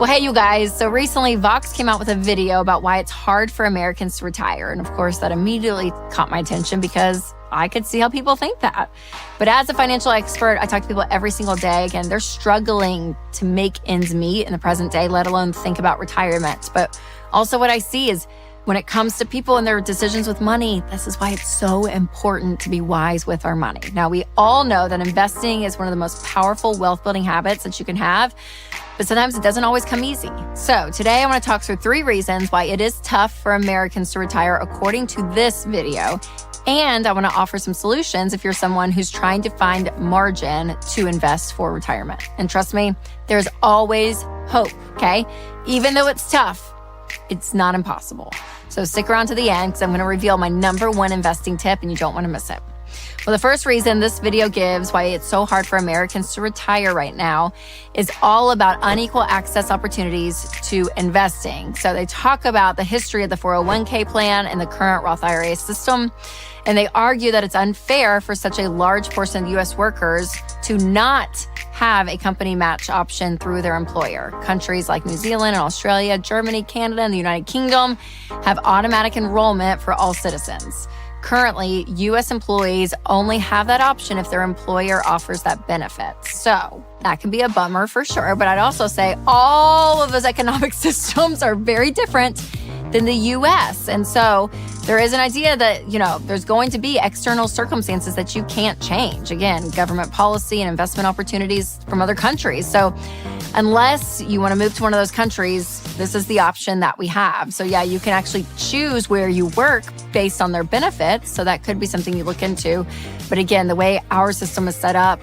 Well, hey, you guys. So recently, Vox came out with a video about why it's hard for Americans to retire. And of course, that immediately caught my attention because I could see how people think that. But as a financial expert, I talk to people every single day. Again, they're struggling to make ends meet in the present day, let alone think about retirement. But also what I see is when it comes to people and their decisions with money, this is why it's so important to be wise with our money. Now, we all know that investing is one of the most powerful wealth-building habits that you can have, but sometimes it doesn't always come easy. So today I want to talk through 3 reasons why it is tough for Americans to retire according to this video. And I want to offer some solutions if you're someone who's trying to find margin to invest for retirement. And trust me, there's always hope, okay? Even though it's tough, it's not impossible. So stick around to the end because I'm going to reveal my number 1 investing tip and you don't want to miss it. Well, the first reason this video gives why it's so hard for Americans to retire right now is all about unequal access opportunities to investing. So they talk about the history of the 401k plan and the current Roth IRA system, and they argue that it's unfair for such a large portion of U.S. workers to not have a company match option through their employer. Countries like New Zealand and Australia, Germany, Canada, and the United Kingdom have automatic enrollment for all citizens. Currently, U.S. employees only have that option if their employer offers that benefit. So that can be a bummer for sure, but I'd also say all of those economic systems are very different than the U.S. And so there is an idea that, there's going to be external circumstances that you can't change. Again, government policy and investment opportunities from other countries. So unless you want to move to one of those countries, this is the option that we have. So yeah, you can actually choose where you work based on their benefits. So that could be something you look into. But again, the way our system is set up,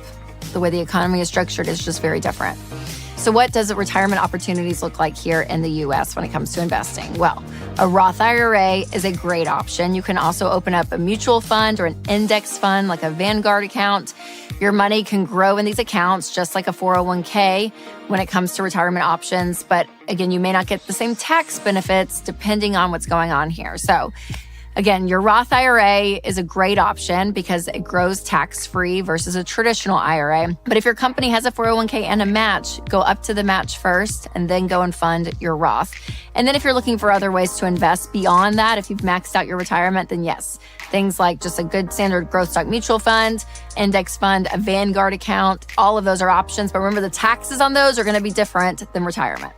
the way the economy is structured is just very different. So what does the retirement opportunities look like here in the U.S. when it comes to investing? Well, a Roth IRA is a great option. You can also open up a mutual fund or an index fund like a Vanguard account. Your money can grow in these accounts just like a 401k when it comes to retirement options. But again, you may not get the same tax benefits depending on what's going on here. So again, your Roth IRA is a great option because it grows tax-free versus a traditional IRA. But if your company has a 401k and a match, go up to the match first and then go and fund your Roth. And then if you're looking for other ways to invest beyond that, if you've maxed out your retirement, then yes, things like just a good standard growth stock mutual fund, index fund, a Vanguard account, all of those are options. But remember, the taxes on those are going to be different than retirement.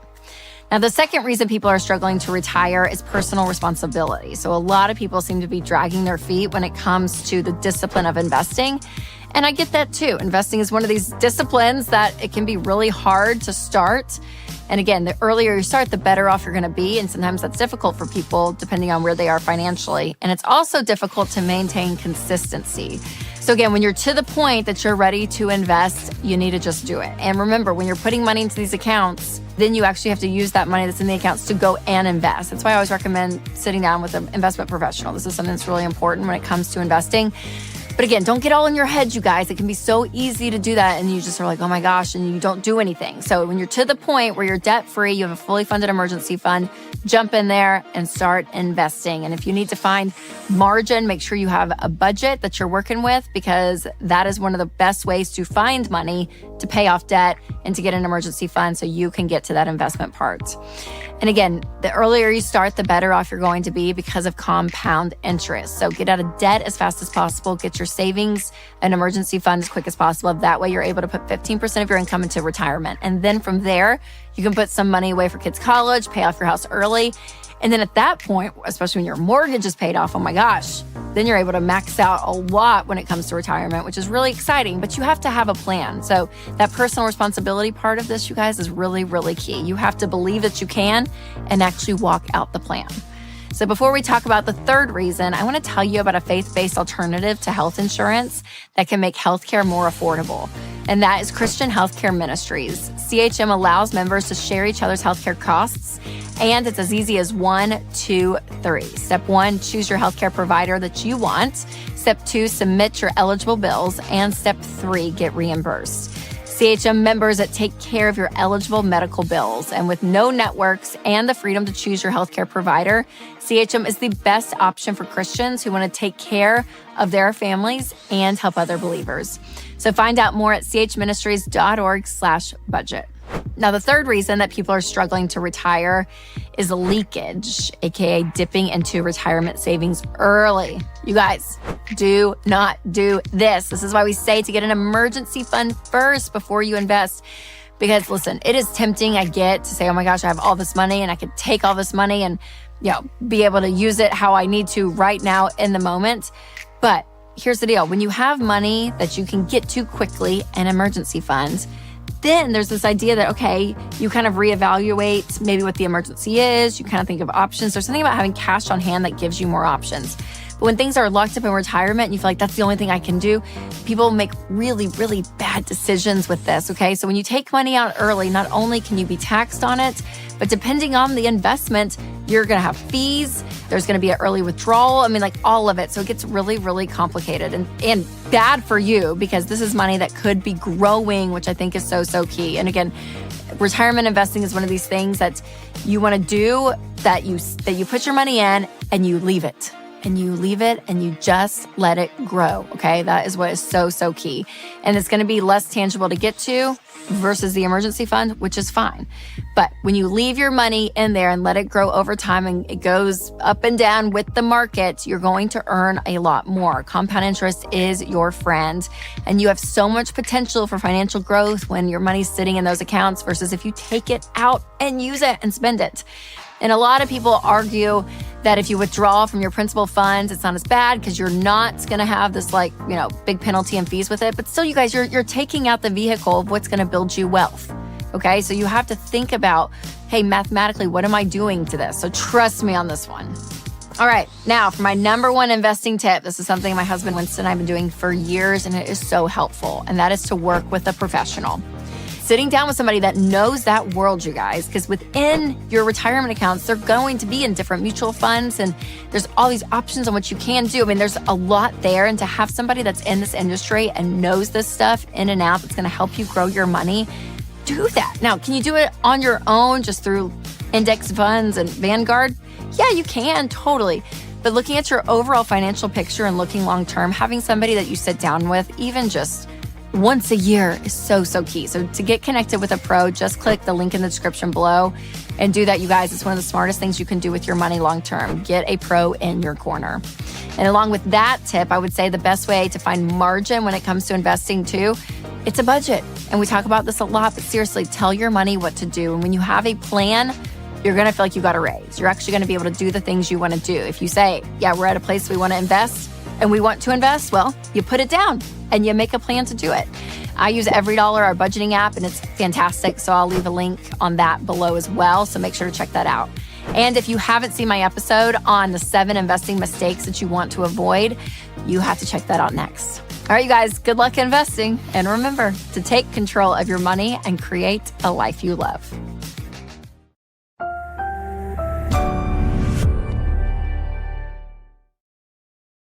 Now, the second reason people are struggling to retire is personal responsibility. So a lot of people seem to be dragging their feet when it comes to the discipline of investing. And I get that too. Investing is one of these disciplines that it can be really hard to start. And again, the earlier you start, the better off you're going to be. And sometimes that's difficult for people depending on where they are financially. And it's also difficult to maintain consistency. So again, when you're to the point that you're ready to invest, you need to just do it. And remember, when you're putting money into these accounts, then you actually have to use that money that's in the accounts to go and invest. That's why I always recommend sitting down with an investment professional. This is something that's really important when it comes to investing. But again, don't get all in your head, you guys. It can be so easy to do that and you just are like, oh my gosh, and you don't do anything. So when you're to the point where you're debt-free, you have a fully funded emergency fund, jump in there and start investing. And if you need to find margin, make sure you have a budget that you're working with because that is one of the best ways to find money to pay off debt and to get an emergency fund so you can get to that investment part. And again, the earlier you start, the better off you're going to be because of compound interest. So get out of debt as fast as possible. Get your savings and emergency fund as quick as possible. That way you're able to put 15% of your income into retirement. And then from there, you can put some money away for kids' college, pay off your house early. And then at that point, especially when your mortgage is paid off, oh my gosh, then you're able to max out a lot when it comes to retirement, which is really exciting, but you have to have a plan. So that personal responsibility part of this, you guys, is really, really key. You have to believe that you can and actually walk out the plan. So before we talk about the third reason, I want to tell you about a faith-based alternative to health insurance that can make healthcare more affordable. And that is Christian Healthcare Ministries. CHM allows members to share each other's healthcare costs, and it's as easy as 1, 2, 3. Step 1, choose your healthcare provider that you want. Step 2, submit your eligible bills. And step 3, get reimbursed. CHM members that take care of your eligible medical bills. And with no networks and the freedom to choose your healthcare provider, CHM is the best option for Christians who want to take care of their families and help other believers. So find out more at chministries.org/budget. Now, the third reason that people are struggling to retire is leakage, aka dipping into retirement savings early. You guys, do not do this. This is why we say to get an emergency fund first before you invest. Because listen, it is tempting, I get, to say, oh my gosh, I have all this money and I could take all this money and be able to use it how I need to right now in the moment. But here's the deal. When you have money that you can get to quickly, an emergency fund, then there's this idea that, okay, you kind of reevaluate maybe what the emergency is. You kind of think of options. There's something about having cash on hand that gives you more options. But when things are locked up in retirement and you feel like that's the only thing I can do, people make really, really bad decisions with this, okay? So when you take money out early, not only can you be taxed on it, but depending on the investment, you're gonna have fees. There's gonna be an early withdrawal. I mean, like all of it. So it gets really, really complicated and bad for you because this is money that could be growing, which I think is so, so key. And again, retirement investing is one of these things that you wanna do that you put your money in and you leave it. And you leave it and you just let it grow, okay? That is what is so, so key. And it's gonna be less tangible to get to versus the emergency fund, which is fine. But when you leave your money in there and let it grow over time and it goes up and down with the market, you're going to earn a lot more. Compound interest is your friend. And you have so much potential for financial growth when your money's sitting in those accounts versus if you take it out and use it and spend it. And a lot of people argue that if you withdraw from your principal funds, it's not as bad because you're not going to have this big penalty and fees with it. But still, you guys, you're taking out the vehicle of what's going to build you wealth. Okay, so you have to think about, hey, mathematically, what am I doing to this? So trust me on this one. All right, now for my number one investing tip, this is something my husband Winston and I have been doing for years, and it is so helpful, and that is to work with a professional. Sitting down with somebody that knows that world, you guys, because within your retirement accounts, they're going to be in different mutual funds and there's all these options on what you can do. I mean, there's a lot there. And to have somebody that's in this industry and knows this stuff in and out that's going to help you grow your money, do that. Now, can you do it on your own just through index funds and Vanguard? Yeah, you can, totally. But looking at your overall financial picture and looking long-term, having somebody that you sit down with, even just once a year is so, so key. So to get connected with a pro, just click the link in the description below and do that, you guys. It's one of the smartest things you can do with your money long-term. Get a pro in your corner. And along with that tip, I would say the best way to find margin when it comes to investing too, it's a budget. And we talk about this a lot, but seriously, tell your money what to do. And when you have a plan, you're gonna feel like you got a raise. You're actually gonna be able to do the things you wanna do. If you say, yeah, we're at a place we wanna invest and we want to invest, well, you put it down and you make a plan to do it. I use EveryDollar, our budgeting app, and it's fantastic. So I'll leave a link on that below as well. So make sure to check that out. And if you haven't seen my episode on the 7 investing mistakes that you want to avoid, you have to check that out next. All right, you guys, good luck investing. And remember to take control of your money and create a life you love.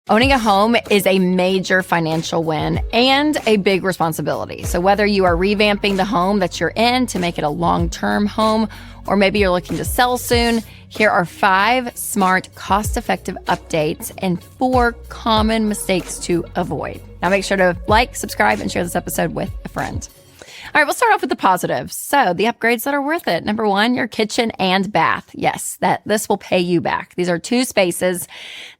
Owning a home is a major financial win and a big responsibility. So whether you are revamping the home that you're in to make it a long-term home, or maybe you're looking to sell soon, here are 5 smart, cost-effective updates and 4 common mistakes to avoid. Now make sure to like, subscribe, and share this episode with a friend. All right, we'll start off with the positives. So the upgrades that are worth it. Number 1, your kitchen and bath. Yes, this will pay you back. These are 2 spaces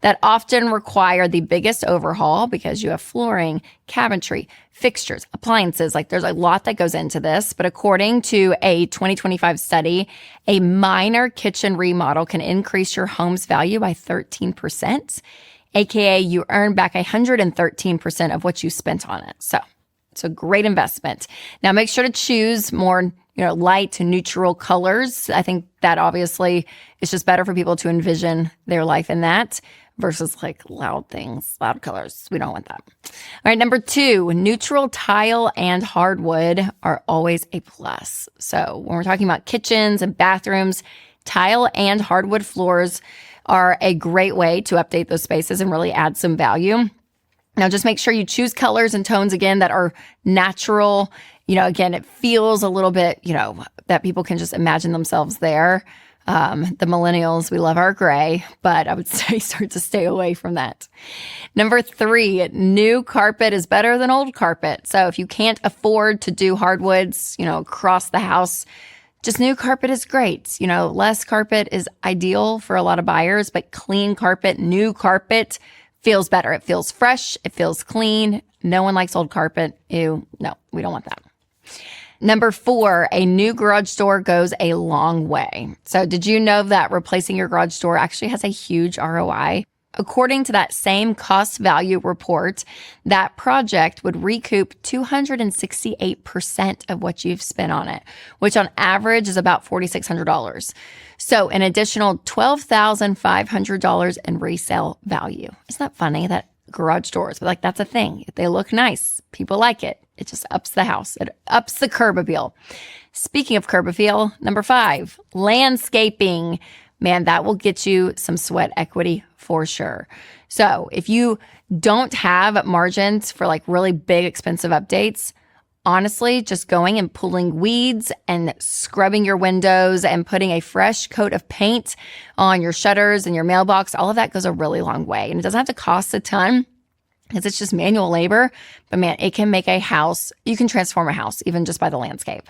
that often require the biggest overhaul because you have flooring, cabinetry, fixtures, appliances. Like there's a lot that goes into this. But according to a 2025 study, a minor kitchen remodel can increase your home's value by 13%, aka you earn back 113% of what you spent on it. So it's a great investment. Now, make sure to choose more, light to neutral colors. I think that obviously is just better for people to envision their life in that versus like loud things, loud colors. We don't want that. All right, number 2, neutral tile and hardwood are always a plus. So when we're talking about kitchens and bathrooms, tile and hardwood floors are a great way to update those spaces and really add some value. Now, just make sure you choose colors and tones, again, that are natural. Again, it feels a little bit, that people can just imagine themselves there. The millennials, we love our gray, but I would say start to stay away from that. Number 3, new carpet is better than old carpet. So if you can't afford to do hardwoods, across the house, just new carpet is great. Less carpet is ideal for a lot of buyers, but clean carpet, new carpet feels better. It feels fresh. It feels clean. No one likes old carpet. Ew. No, we don't want that. Number 4, a new garage door goes a long way. So did you know that replacing your garage door actually has a huge ROI? According to that same cost value report, that project would recoup 268% of what you've spent on it, which on average is about $4,600. So an additional $12,500 in resale value. Isn't that funny that garage doors, but that's a thing. If they look nice, people like it. It just ups the house. It ups the curb appeal. Speaking of curb appeal, number 5, landscaping. Man, that will get you some sweat equity for sure. So if you don't have margins for really big expensive updates, honestly, just going and pulling weeds and scrubbing your windows and putting a fresh coat of paint on your shutters and your mailbox, all of that goes a really long way. And it doesn't have to cost a ton because it's just manual labor. But man, it can make a house. You can transform a house even just by the landscape.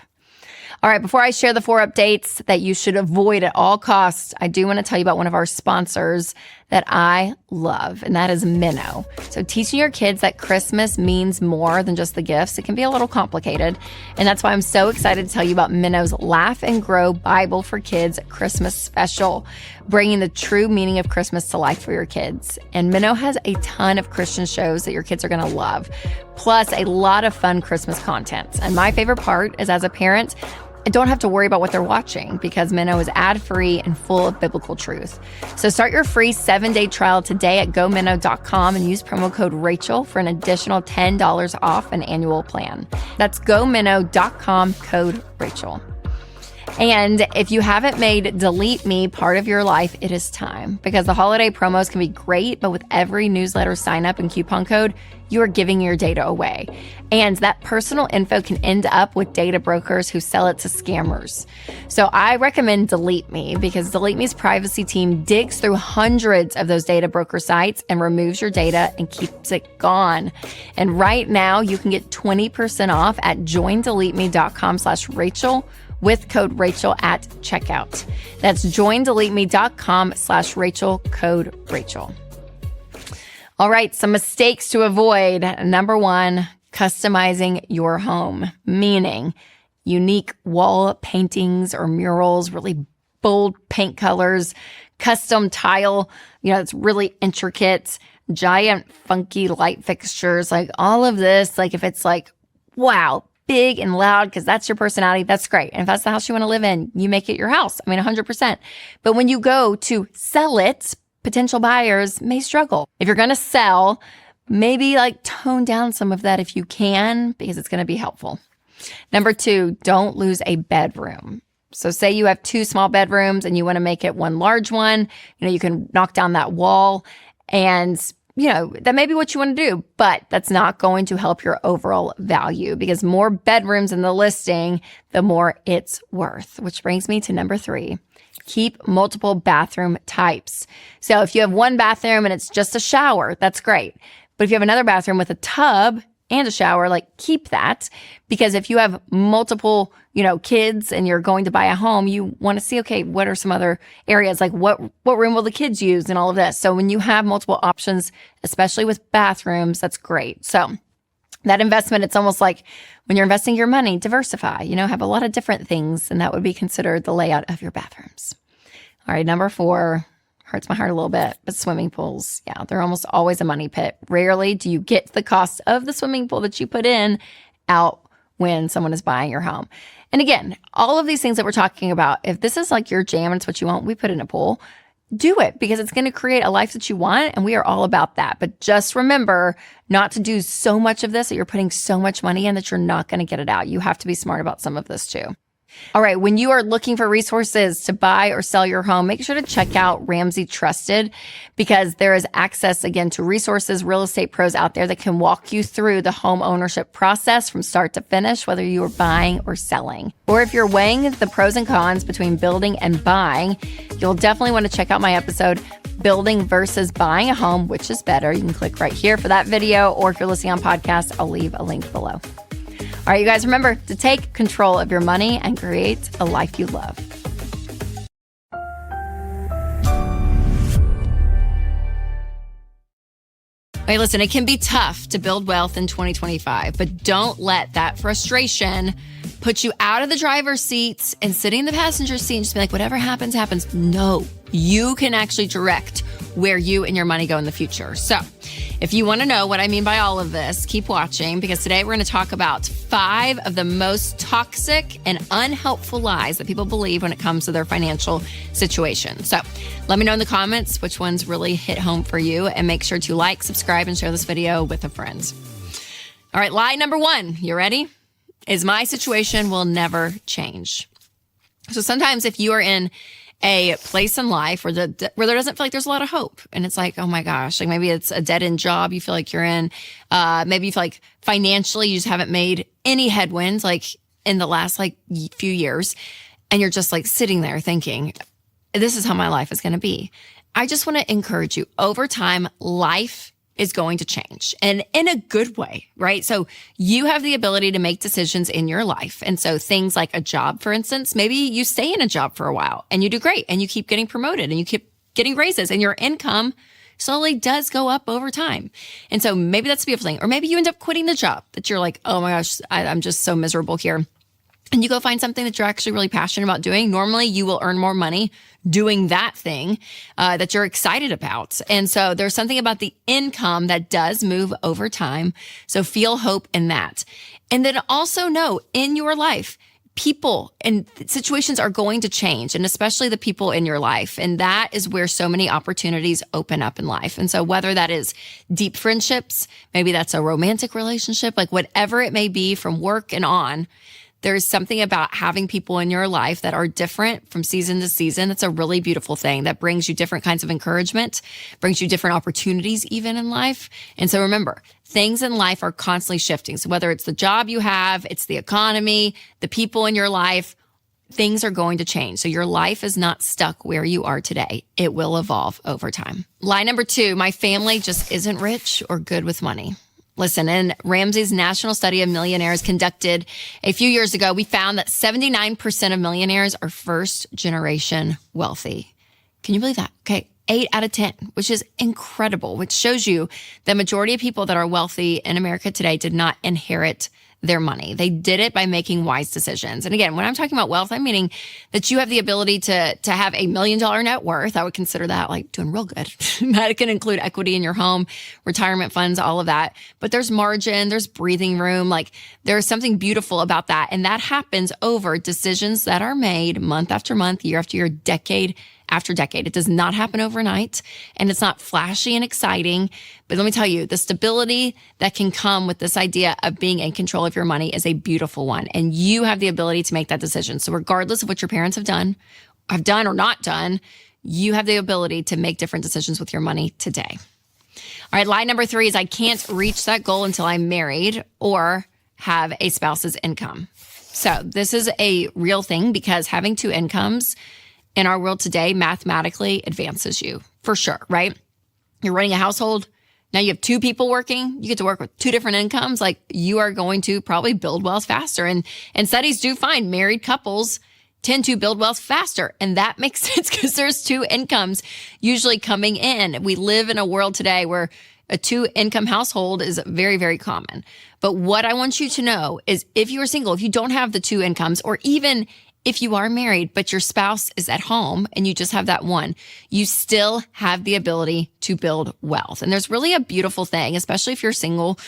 All right, before I share the 4 updates that you should avoid at all costs, I do want to tell you about one of our sponsors that I love, and that is Minnow. So teaching your kids that Christmas means more than just the gifts, it can be a little complicated. And that's why I'm so excited to tell you about Minnow's Laugh and Grow Bible for Kids Christmas Special, bringing the true meaning of Christmas to life for your kids. And Minnow has a ton of Christian shows that your kids are going to love, plus a lot of fun Christmas content. And my favorite part is, as a parent, I don't have to worry about what they're watching because Minnow is ad-free and full of biblical truth. So start your free 7-day trial today at gominnow.com and use promo code Rachel for an additional $10 off an annual plan. That's gominnow.com, code Rachel. And if you haven't made Delete Me part of your life, it is time, because the holiday promos can be great, but with every newsletter sign up and coupon code, you are giving your data away. And that personal info can end up with data brokers who sell it to scammers. So I recommend Delete Me, because Delete Me's privacy team digs through hundreds of those data broker sites and removes your data and keeps it gone. And right now you can get 20% off at joindeleteme.com/Rachel with code Rachel at checkout. That's joindeleteme.com/Rachel, code Rachel. All right, some mistakes to avoid. Number 1, customizing your home, meaning unique wall paintings or murals, really bold paint colors, custom tile, it's really intricate, giant funky light fixtures, all of this. If it's wow, big and loud because that's your personality, that's great. And if that's the house you want to live in, you make it your house. 100%. But when you go to sell it, potential buyers may struggle. If you're going to sell, maybe tone down some of that if you can, because it's going to be helpful. Number 2, don't lose a bedroom. So say you have 2 small bedrooms and you want to make it one large one, you can knock down that wall and that may be what you want to do, but that's not going to help your overall value, because more bedrooms in the listing, the more it's worth. Which brings me to number 3. Keep multiple bathroom types. So if you have one bathroom and it's just a shower, that's great. But if you have another bathroom with a tub and a shower, keep that. Because if you have multiple, kids and you're going to buy a home, you want to see, okay, what are some other areas? What room will the kids use and all of this? So when you have multiple options, especially with bathrooms, that's great. So that investment, it's almost like when you're investing your money, diversify, have a lot of different things, and that would be considered the layout of your bathrooms. All right, number 4, hurts my heart a little bit, but swimming pools, yeah, they're almost always a money pit. Rarely do you get the cost of the swimming pool that you put in out when someone is buying your home. And again, all of these things that we're talking about, if this is your jam and it's what you want, we put in a pool. Do it, because it's going to create a life that you want, and we are all about that. But just remember not to do so much of this that you're putting so much money in that you're not going to get it out. You have to be smart about some of this too. All right, when you are looking for resources to buy or sell your home, make sure to check out Ramsey Trusted, because there is access, again, to resources, real estate pros out there that can walk you through the home ownership process from start to finish, whether you are buying or selling. Or if you're weighing the pros and cons between building and buying, you'll definitely want to check out my episode, Building versus Buying a Home, which is better. You can click right here for that video, or if you're listening on podcast, I'll leave a link below. All right, you guys, remember to take control of your money and create a life you love. Hey, listen, it can be tough to build wealth in 2025, but don't let that frustration put you out of the driver's seat and sitting in the passenger seat and just be like, whatever happens, happens. No, you can actually direct where you and your money go in the future. So if you want to know what I mean by all of this, keep watching, because today we're going to talk about 5 of the most toxic and unhelpful lies that people believe when it comes to their financial situation. So let me know in the comments which ones really hit home for you, and make sure to like, subscribe, and share this video with a friend. All right, lie number 1, you ready? Is my situation will never change. So sometimes if you are in a place in life where there doesn't feel like there's a lot of hope, and it's like, oh my gosh, like maybe it's a dead-end job you feel like you're in. Maybe you feel like financially you just haven't made any headwinds like in the last like few years, and you're just like sitting there thinking, this is how my life is going to be. I just want to encourage you, over time, life is going to change, and in a good way, right? So you have the ability to make decisions in your life. And so things like a job, for instance, maybe you stay in a job for a while and you do great and you keep getting promoted and you keep getting raises, and your income slowly does go up over time. And so maybe that's a beautiful thing. Or maybe you end up quitting the job that you're like, oh my gosh, I'm just so miserable here. And you go find something that you're actually really passionate about doing. Normally, you will earn more money doing that thing that you're excited about. And so there's something about the income that does move over time. So feel hope in that. And then also know in your life, people and situations are going to change, and especially the people in your life. And that is where so many opportunities open up in life. And so whether that is deep friendships, maybe that's a romantic relationship, like whatever it may be from work and on, there's something about having people in your life that are different from season to season. It's a really beautiful thing that brings you different kinds of encouragement, brings you different opportunities even in life. And so remember, things in life are constantly shifting. So whether it's the job you have, it's the economy, the people in your life, things are going to change. So your life is not stuck where you are today. It will evolve over time. Lie number 2, my family just isn't rich or good with money. Listen, in Ramsey's national study of millionaires conducted a few years ago, we found that 79% of millionaires are first generation wealthy. Can you believe that? Okay, 8 out of 10, which is incredible, which shows you the majority of people that are wealthy in America today did not inherit their money. They did it by making wise decisions. And again, when I'm talking about wealth, I'm meaning that you have the ability to have $1 million net worth. I would consider that like doing real good. That can include equity in your home, retirement funds, all of that. But there's margin, there's breathing room. Like there's something beautiful about that. And that happens over decisions that are made month after month, year after year, decade after decade. It does not happen overnight, and it's not flashy and exciting. But let me tell you, the stability that can come with this idea of being in control of your money is a beautiful one. And you have the ability to make that decision. So regardless of what your parents have done or not done, you have the ability to make different decisions with your money today. All right, lie number 3 is I can't reach that goal until I'm married or have a spouse's income. So this is a real thing, because having 2 incomes in our world today mathematically advances you for sure, right? You're running a household. Now you have 2 people working. You get to work with 2 different incomes. Like you are going to probably build wealth faster. And studies do find married couples tend to build wealth faster. And that makes sense because there's 2 incomes usually coming in. We live in a world today where a 2-income household is very, very common. But what I want you to know is if you are single, if you don't have the 2 incomes, or even if you are married, but your spouse is at home and you just have that one, you still have the ability to build wealth. And there's really a beautiful thing, especially if you're single,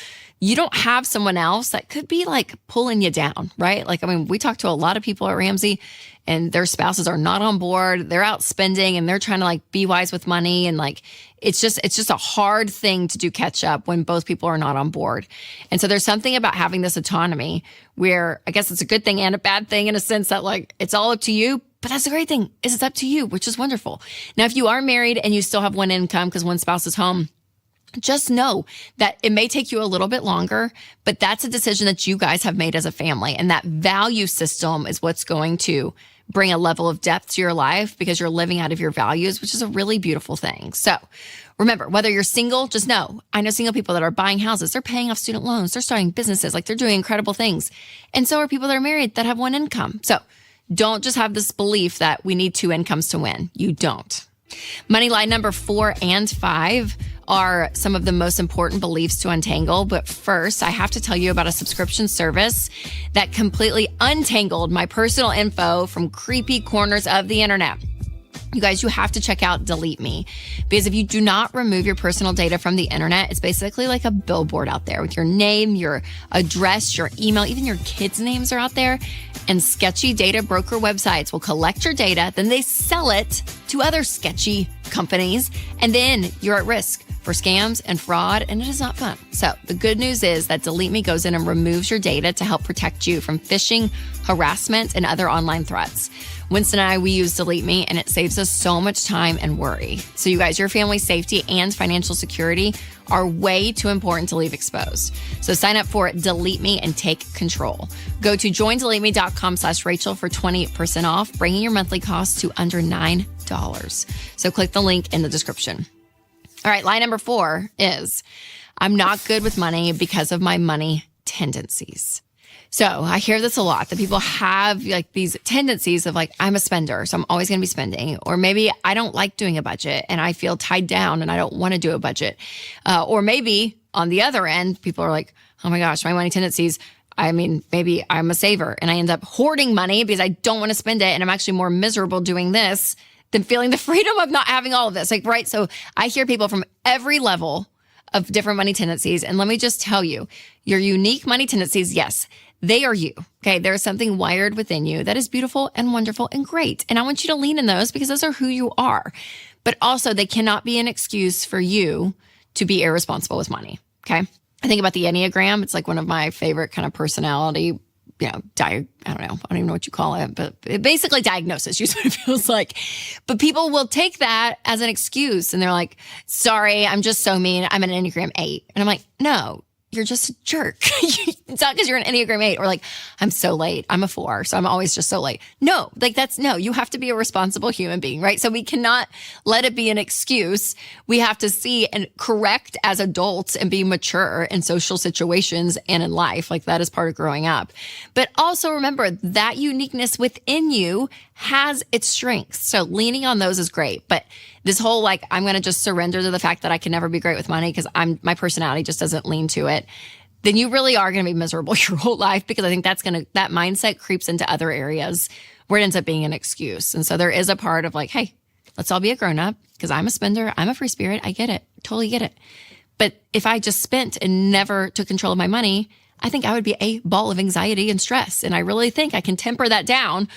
you don't have someone else that could be like pulling you down, right? Like, I mean, we talk to a lot of people at Ramsey and their spouses are not on board. They're out spending and they're trying to like be wise with money. And like, it's just a hard thing to do catch up when both people are not on board. And so there's something about having this autonomy where I guess it's a good thing and a bad thing in a sense that like, it's all up to you. But that's the great thing is it's up to you, which is wonderful. Now, if you are married and you still have one income because one spouse is home, just know that it may take you a little bit longer, but that's a decision that you guys have made as a family. And that value system is what's going to bring a level of depth to your life because you're living out of your values, which is a really beautiful thing. So remember, whether you're single, just know, I know single people that are buying houses, they're paying off student loans, they're starting businesses, like they're doing incredible things. And so are people that are married that have one income. So don't just have this belief that we need two incomes to win. You don't. Money line number 4 and 5 are some of the most important beliefs to untangle. But first, I have to tell you about a subscription service that completely untangled my personal info from creepy corners of the internet. You guys, you have to check out Delete Me, because if you do not remove your personal data from the internet, it's basically like a billboard out there with your name, your address, your email, even your kids' names are out there. And sketchy data broker websites will collect your data, then they sell it to other sketchy companies, and then you're at risk for scams and fraud, and it is not fun. So the good news is that Delete Me goes in and removes your data to help protect you from phishing, harassment, and other online threats. Winston and I, we use Delete Me, and it saves us so much time and worry. So you guys, your family's safety and financial security are way too important to leave exposed. So sign up for Delete Me and take control. Go to joindeleteme.com/Rachel for 20% off, bringing your monthly costs to under $9. So click the link in the description. All right, line number 4 is, I'm not good with money because of my money tendencies. So I hear this a lot, that people have like these tendencies of like, I'm a spender, so I'm always going to be spending. Or maybe I don't like doing a budget and I feel tied down and I don't want to do a budget. Or maybe on the other end, people are like, oh my gosh, my money tendencies, I mean, maybe I'm a saver and I end up hoarding money because I don't want to spend it. And I'm actually more miserable doing this than feeling the freedom of not having all of this. Like, right. So I hear people from every level of different money tendencies. And let me just tell you, your unique money tendencies, yes, they are you. Okay. There's something wired within you that is beautiful and wonderful and great. And I want you to lean in those because those are who you are. But also they cannot be an excuse for you to be irresponsible with money. Okay. I think about the Enneagram. It's like one of my favorite kind of personality, I don't even know what you call it, but it basically diagnosis, usually what it feels like. But people will take that as an excuse and they're like, sorry, I'm just so mean. I'm an Enneagram 8. And I'm like, no, you're just a jerk. It's not because you're an Enneagram 8 or like, I'm so late. I'm a 4, so I'm always just so late. No, like no, you have to be a responsible human being, right? So we cannot let it be an excuse. We have to see and correct as adults and be mature in social situations and in life. Like that is part of growing up. But also remember that uniqueness within you has its strengths. So leaning on those is great. But this whole like, I'm going to just surrender to the fact that I can never be great with money because my personality just doesn't lean to it, then you really are going to be miserable your whole life, because I think that mindset creeps into other areas where it ends up being an excuse. And so there is a part of like, hey, let's all be a grown up because I'm a spender. I'm a free spirit. I get it. Totally get it. But if I just spent and never took control of my money, I think I would be a ball of anxiety and stress. And I really think I can temper that down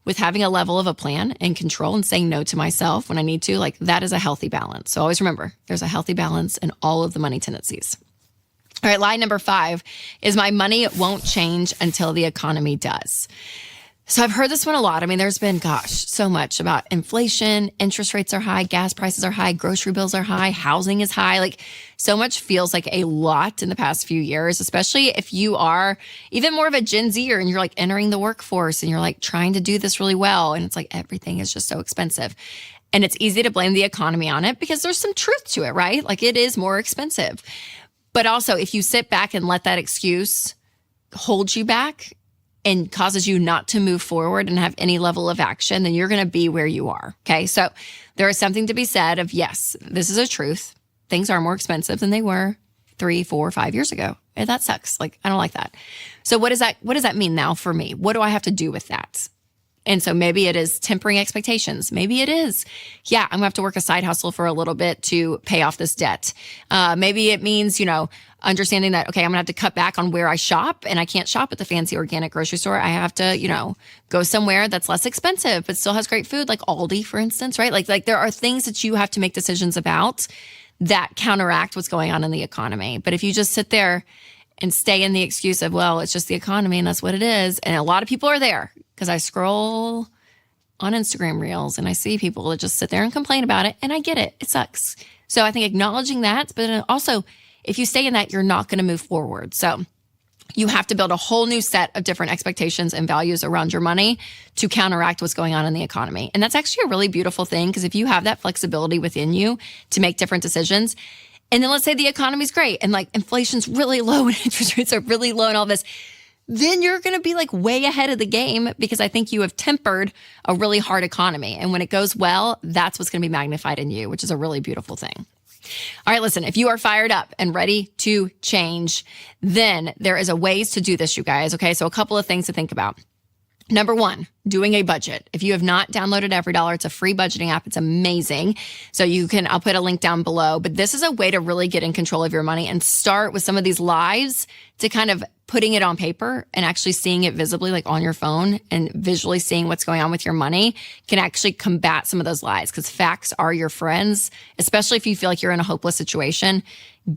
with having a level of a plan and control and saying no to myself when I need to. Like that is a healthy balance. So always remember, there's a healthy balance in all of the money tendencies. All right, line number 5 is my money won't change until the economy does. So I've heard this one a lot. I mean, there's been, so much about inflation, interest rates are high, gas prices are high, grocery bills are high, housing is high. Like so much feels like a lot in the past few years, especially if you are even more of a Gen Zer and you're like entering the workforce and you're like trying to do this really well. And it's like everything is just so expensive. And it's easy to blame the economy on it because there's some truth to it, right? Like it is more expensive. But also if you sit back and let that excuse hold you back and causes you not to move forward and have any level of action, then you're going to be where you are. Okay. So there is something to be said of, yes, this is a truth. Things are more expensive than they were 3, 4, 5 years ago. And that sucks. Like, I don't like that. So what does that mean now for me? What do I have to do with that? And so maybe it is tempering expectations. Maybe it is, I'm gonna have to work a side hustle for a little bit to pay off this debt. Maybe it means, understanding that, okay, I'm gonna have to cut back on where I shop, and I can't shop at the fancy organic grocery store. I have to, go somewhere that's less expensive, but still has great food, like Aldi, for instance, right? Like there are things that you have to make decisions about that counteract what's going on in the economy. But if you just sit there and stay in the excuse of, well, it's just the economy and that's what it is. And a lot of people are there because I scroll on Instagram reels and I see people that just sit there and complain about it. And I get it. It sucks. So I think acknowledging that, but also if you stay in that, you're not going to move forward. So you have to build a whole new set of different expectations and values around your money to counteract what's going on in the economy. And that's actually a really beautiful thing, because if you have that flexibility within you to make different decisions, and then let's say the economy's great and like inflation's really low and interest rates are really low and all this, then you're going to be like way ahead of the game, because I think you have tempered a really hard economy. And when it goes well, that's what's going to be magnified in you, which is a really beautiful thing. All right, listen, if you are fired up and ready to change, then there is a ways to do this, you guys. Okay, so a couple of things to think about. Number one, doing a budget. If you have not downloaded EveryDollar, it's a free budgeting app. It's amazing. So I'll put a link down below, but this is a way to really get in control of your money and start with some of these lives to kind of putting it on paper and actually seeing it visibly, like on your phone, and visually seeing what's going on with your money can actually combat some of those lies, because facts are your friends, especially if you feel like you're in a hopeless situation.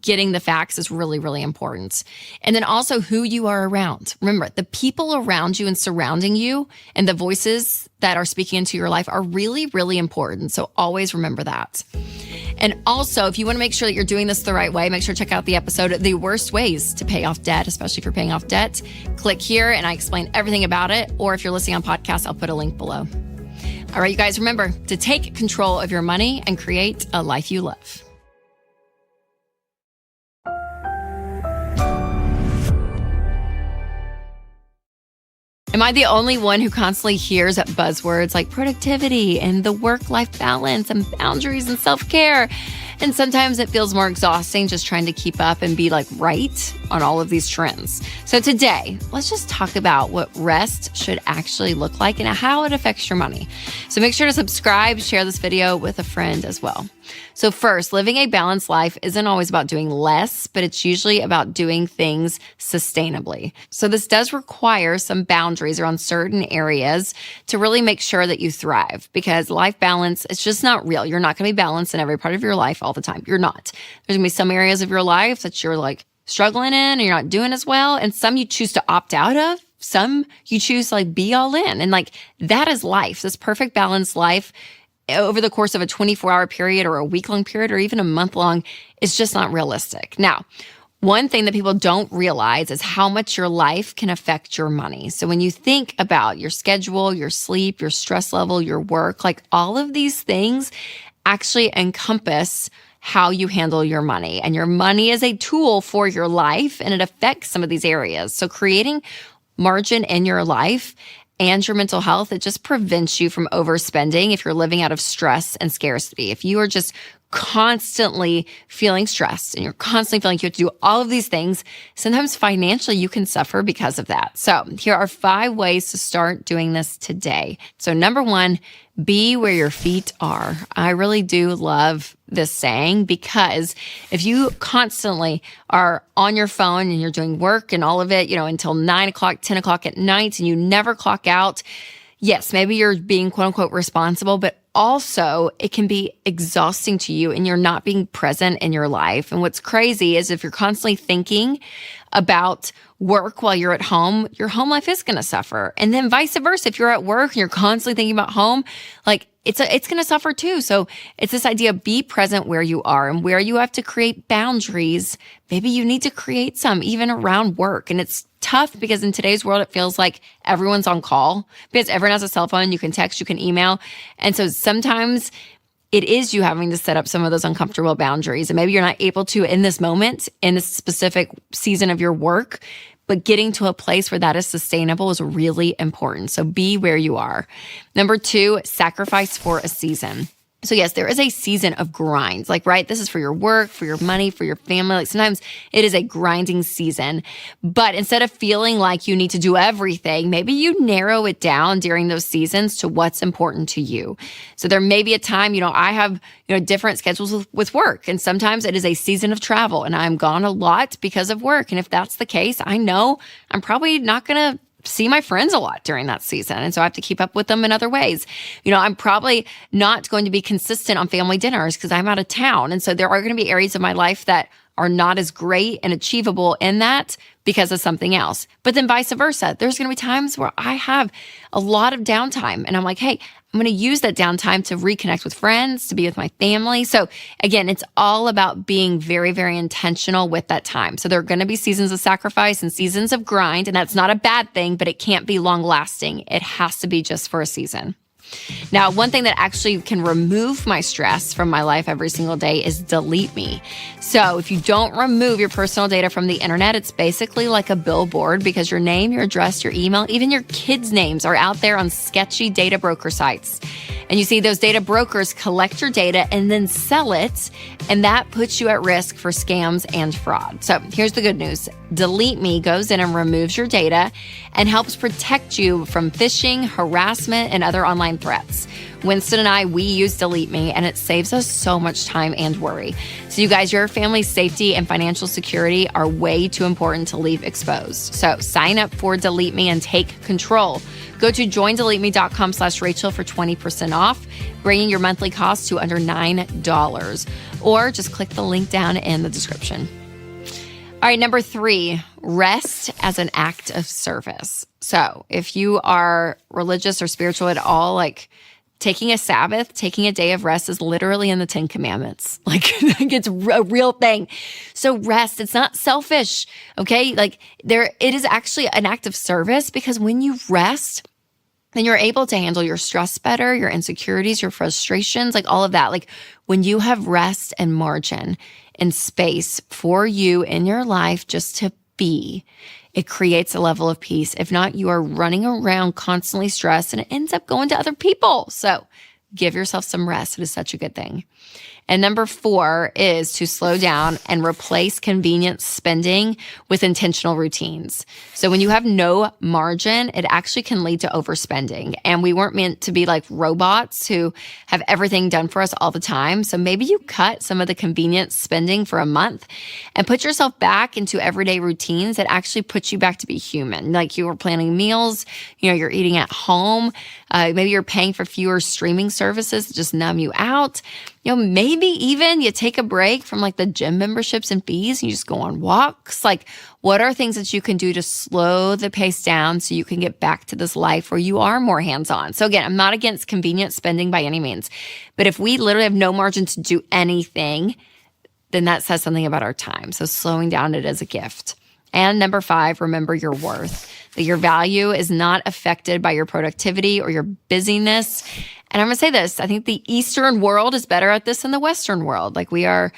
Getting the facts is really, really important. And then also who you are around. Remember, the people around you and surrounding you and the voices that are speaking into your life are really, really important. So always remember that. And also, if you want to make sure that you're doing this the right way, make sure to check out the episode, The Worst Ways to Pay Off Debt, especially if you're paying off debt. Click here and I explain everything about it. Or if you're listening on podcast, I'll put a link below. All right, you guys, remember to take control of your money and create a life you love. Am I the only one who constantly hears buzzwords like productivity and the work-life balance and boundaries and self-care? And sometimes it feels more exhausting just trying to keep up and be like right on all of these trends. So today, let's just talk about what rest should actually look like and how it affects your money. So make sure to subscribe, share this video with a friend as well. So first, living a balanced life isn't always about doing less, but it's usually about doing things sustainably. So this does require some boundaries around certain areas to really make sure that you thrive, because life balance is just not real. You're not going to be balanced in every part of your life all the time. You're not. There's going to be some areas of your life that you're like struggling in and you're not doing as well. And some you choose to opt out of. Some you choose to like be all in. And like that is life. This perfect balanced life over the course of a 24-hour period or a week-long period or even a month-long is just not realistic. Now, one thing that people don't realize is how much your life can affect your money. So when you think about your schedule, your sleep, your stress level, your work, like all of these things actually encompass how you handle your money. And your money is a tool for your life, and it affects some of these areas. So creating margin in your life and your mental health, it just prevents you from overspending if you're living out of stress and scarcity. If you are just constantly feeling stressed and you're constantly feeling you have to do all of these things, sometimes financially you can suffer because of that. So here are 5 ways to start doing this today. So number 1, be where your feet are. I really do love this saying, because if you constantly are on your phone and you're doing work and all of it, until 9 o'clock, 10 o'clock at night, and you never clock out, yes, maybe you're being quote unquote responsible, but also it can be exhausting to you and you're not being present in your life. And what's crazy is if you're constantly thinking about work while you're at home, your home life is going to suffer. And then vice versa. If you're at work and you're constantly thinking about home, like it's going to suffer too. So it's this idea of be present where you are, and where you have to create boundaries. Maybe you need to create some even around work. And it's tough because in today's world, it feels like everyone's on call because everyone has a cell phone. You can text, you can email. And so sometimes it is you having to set up some of those uncomfortable boundaries. And maybe you're not able to in this moment, in this specific season of your work, but getting to a place where that is sustainable is really important. So be where you are. Number 2, sacrifice for a season. So yes, there is a season of grind. Like, right, this is for your work, for your money, for your family. Like sometimes it is a grinding season. But instead of feeling like you need to do everything, maybe you narrow it down during those seasons to what's important to you. So there may be a time, I have, different schedules with work. And sometimes it is a season of travel and I'm gone a lot because of work. And if that's the case, I know I'm probably not going to see my friends a lot during that season. And so I have to keep up with them in other ways. I'm probably not going to be consistent on family dinners because I'm out of town. And so there are going to be areas of my life that are not as great and achievable in that because of something else. But then vice versa. There's going to be times where I have a lot of downtime and I'm like, hey, I'm going to use that downtime to reconnect with friends, to be with my family. So again, it's all about being very, very intentional with that time. So there are going to be seasons of sacrifice and seasons of grind, and that's not a bad thing, but it can't be long lasting. It has to be just for a season. Now, one thing that actually can remove my stress from my life every single day is delete me. So if you don't remove your personal data from the internet, it's basically like a billboard because your name, your address, your email, even your kids' names are out there on sketchy data broker sites. And you see those data brokers collect your data and then sell it, and that puts you at risk for scams and fraud. So here's the good news. Delete Me goes in and removes your data and helps protect you from phishing, harassment, and other online threats. Winston and I, we use Delete Me, and it saves us so much time and worry. So you guys, your family's safety and financial security are way too important to leave exposed. So sign up for Delete Me and take control. Go to joindeleteme.com/Rachel for 20% off, bringing your monthly cost to under $9. Or just click the link down in the description. All right, number 3, rest as an act of service. So if you are religious or spiritual at all, like taking a Sabbath, taking a day of rest is literally in the 10 Commandments. Like it's a real thing. So rest, it's not selfish, okay? Like it is actually an act of service because when you rest, then you're able to handle your stress better, your insecurities, your frustrations, like all of that. Like when you have rest and margin and space for you in your life just to be, it creates a level of peace. If not, you are running around constantly stressed and it ends up going to other people. So give yourself some rest. It is such a good thing. And number 4 is to slow down and replace convenient spending with intentional routines. So when you have no margin, it actually can lead to overspending. And we weren't meant to be like robots who have everything done for us all the time. So maybe you cut some of the convenient spending for a month and put yourself back into everyday routines that actually put you back to be human. Like you were planning meals, you're eating at home. Maybe you're paying for fewer streaming services to just numb you out. Maybe even you take a break from like the gym memberships and fees and you just go on walks. Like what are things that you can do to slow the pace down so you can get back to this life where you are more hands-on? So again, I'm not against convenient spending by any means, but if we literally have no margin to do anything, then that says something about our time. So slowing down it is a gift. And number 5, remember your worth, that your value is not affected by your productivity or your busyness. And I'm going to say this, I think the Eastern world is better at this than the Western world. Like we are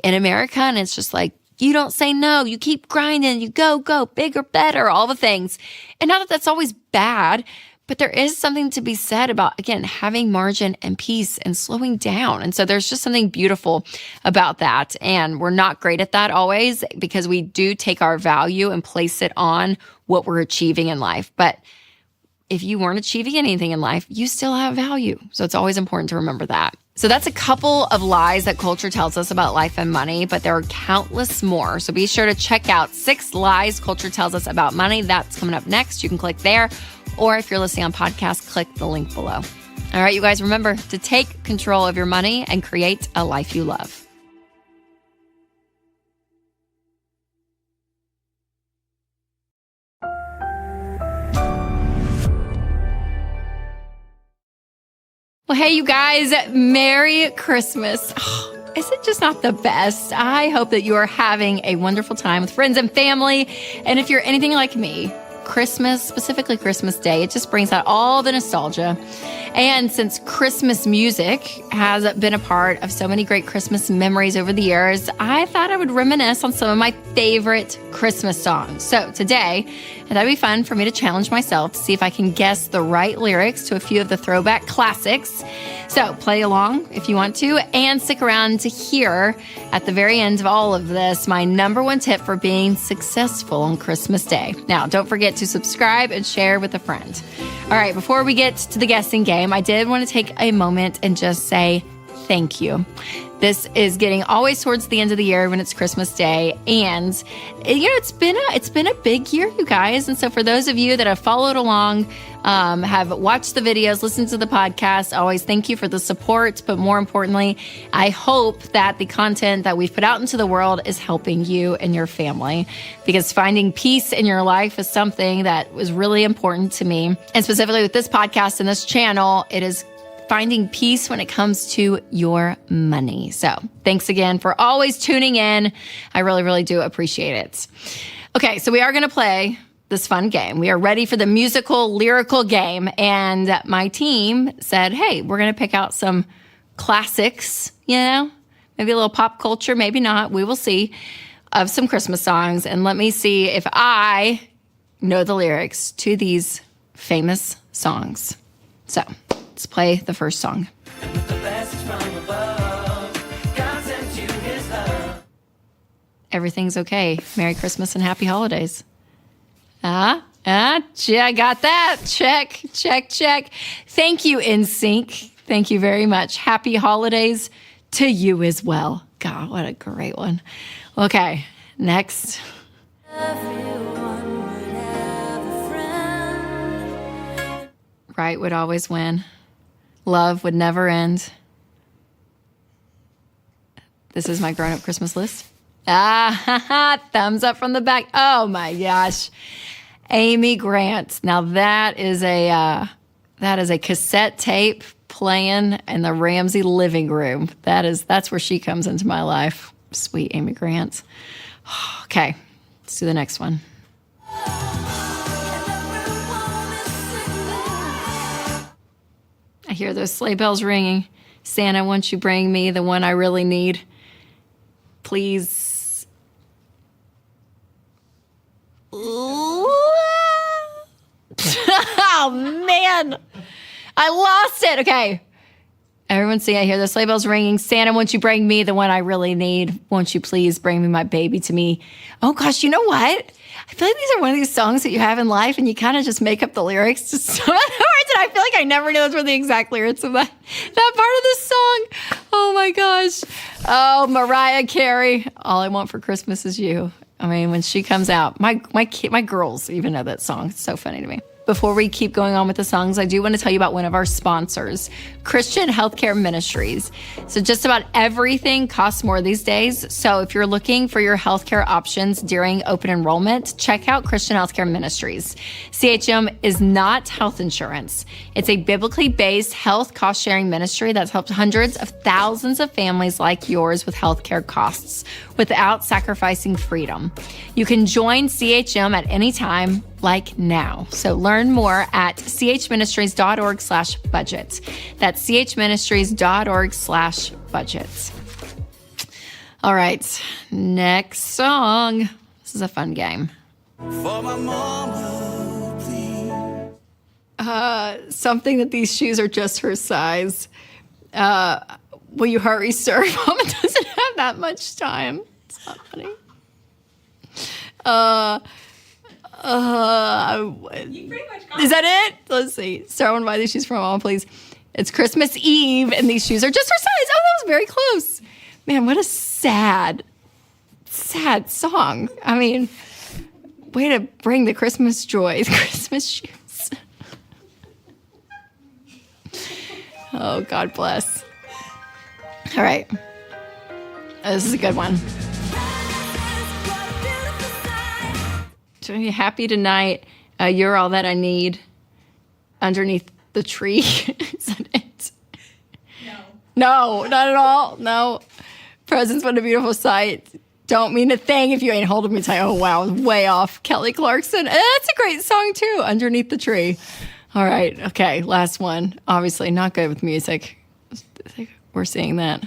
in America and it's just like, you don't say no, you keep grinding, you go, bigger, better, all the things. And not that that's always bad, but there is something to be said about, again, having margin and peace and slowing down. And so there's just something beautiful about that. And we're not great at that always because we do take our value and place it on what we're achieving in life. But if you weren't achieving anything in life, you still have value. So it's always important to remember that. So that's a couple of lies that culture tells us about life and money, but there are countless more. So be sure to check out 6 lies culture tells us about money. That's coming up next. You can click there. Or if you're listening on podcast, click the link below. All right, you guys, remember to take control of your money and create a life you love. Well, hey, you guys, Merry Christmas. Oh, is it just not the best? I hope that you are having a wonderful time with friends and family. And if you're anything like me, Christmas, specifically Christmas Day. It just brings out all the nostalgia. And since Christmas music has been a part of so many great Christmas memories over the years, I thought I would reminisce on some of my favorite Christmas songs. So today, I thought it'd be fun for me to challenge myself to see if I can guess the right lyrics to a few of the throwback classics. So play along if you want to, and stick around to hear at the very end of all of this my number one tip for being successful on Christmas Day. Now, don't forget to subscribe and share with a friend. All right, before we get to the guessing game, I did want to take a moment and just say thank you. This is getting always towards the end of the year when it's Christmas Day. And, it's been a big year, you guys. And so for those of you that have followed along, have watched the videos, listened to the podcast, always thank you for the support. But more importantly, I hope that the content that we've put out into the world is helping you and your family, because finding peace in your life is something that was really important to me. And specifically with this podcast and this channel, it is finding peace when it comes to your money. So thanks again for always tuning in. I really, really do appreciate it. Okay, so we are going to play this fun game. We are ready for the musical, lyrical game. And my team said, hey, we're going to pick out some classics, maybe a little pop culture, maybe not. We will see, of some Christmas songs. And let me see if I know the lyrics to these famous songs. So let's play the first song. Everything's okay. Merry Christmas and happy holidays. I got that. Check. Thank you, NSYNC. Thank you very much. Happy holidays to you as well. God, what a great one. Okay, next. Right would always win. Love would never end. This is my grown-up Christmas list. Thumbs up from the back. Oh my gosh. Amy Grant. Now that is a cassette tape playing in the Ramsey living room. That's where she comes into my life. Sweet Amy Grant. Okay, let's do the next one. I hear those sleigh bells ringing. Santa, won't you bring me the one I really need? Please. Oh, man. I lost it. Okay. Everyone see, I hear the sleigh bells ringing. Santa, won't you bring me the one I really need? Won't you please bring me my baby to me? Oh, gosh, you know what? I feel like these are one of these songs that you have in life and you kind of just make up the lyrics to some of the words. And I feel like I never knew those were the exact lyrics of that part of this song. Oh, my gosh. Oh, Mariah Carey. All I Want for Christmas Is You. I mean, when she comes out, my girls even know that song. It's so funny to me. Before we keep going on with the songs, I do want to tell you about one of our sponsors, Christian Healthcare Ministries. So just about everything costs more these days. So if you're looking for your healthcare options during open enrollment, check out Christian Healthcare Ministries. CHM is not health insurance. It's a biblically based health cost-sharing ministry that's helped hundreds of thousands of families like yours with healthcare costs without sacrificing freedom. You can join CHM at any time, like now. So learn more at chministries.org/budget. That's chministries.org/budget. All right, next song. This is a fun game. For my mama, please. Something that these shoes are just her size. Will you hurry, sir? Mama doesn't have that much time. It's not funny. You pretty much got Is that it? Let's see. Start one by these shoes for my mom, please. It's Christmas Eve, and these shoes are just her size. Oh, that was very close. Man, what a sad song. I mean, way to bring the Christmas joy. Christmas shoes. Oh, God bless. All right. This is a good one. So are you happy tonight? You're all that I need. Underneath the tree. Is that it? No, not at all. No. Presents, what a beautiful sight. Don't mean a thing if you ain't holding me tight. Oh, wow. Way off. Kelly Clarkson. That's a great song, too. Underneath the Tree. All right. Okay. Last one. Obviously not good with music. We're seeing that.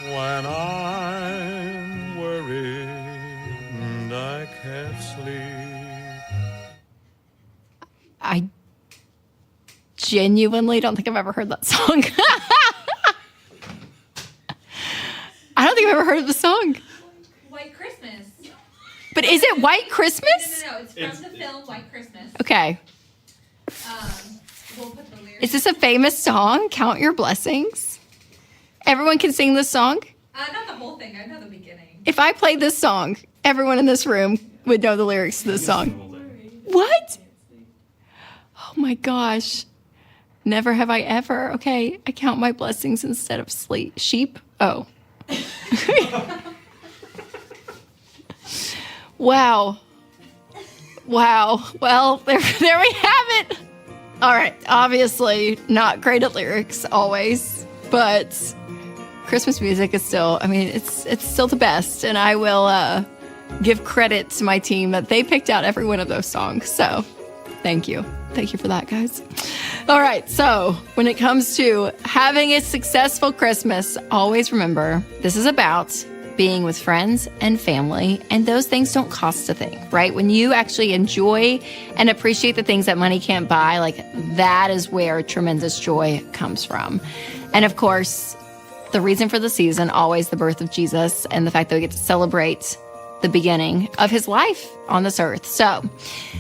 When I'm worried and I can't sleep. I genuinely don't think I've ever heard that song. I don't think I've ever heard of the song. White Christmas. But is it White Christmas? No. It's from the film White Christmas. Okay. We'll put the lyrics. Is this a famous song? Count Your Blessings. Everyone can sing this song? Not the whole thing. I know the beginning. If I played this song, everyone in this room would know the lyrics to this song. What? Oh my gosh. Never have I ever. Okay, I count my blessings instead of sheep. Oh. Wow. Well, there we have it. All right. Obviously, not great at lyrics always, but Christmas music is still, it's still the best. And I will give credit to my team that they picked out every one of those songs. So thank you. Thank you for that, guys. All right. So when it comes to having a successful Christmas, always remember this is about being with friends and family, and those things don't cost a thing, right? When you actually enjoy and appreciate the things that money can't buy, like that is where tremendous joy comes from. And of course, the reason for the season, always the birth of Jesus and the fact that we get to celebrate the beginning of his life on this earth. So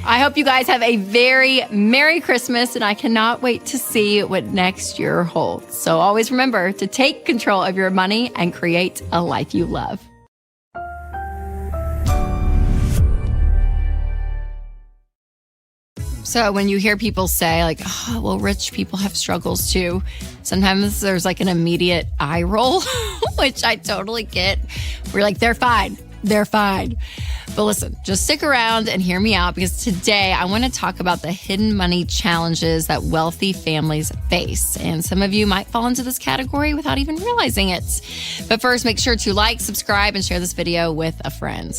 I hope you guys have a very Merry Christmas, and I cannot wait to see what next year holds. So always remember to take control of your money and create a life you love. So when you hear people say like, oh, well, rich people have struggles too, sometimes there's like an immediate eye roll, which I totally get. We're like, they're fine. They're fine. But listen, just stick around and hear me out, because today I want to talk about the hidden money challenges that wealthy families face. And some of you might fall into this category without even realizing it. But first, make sure to like, subscribe, and share this video with a friend.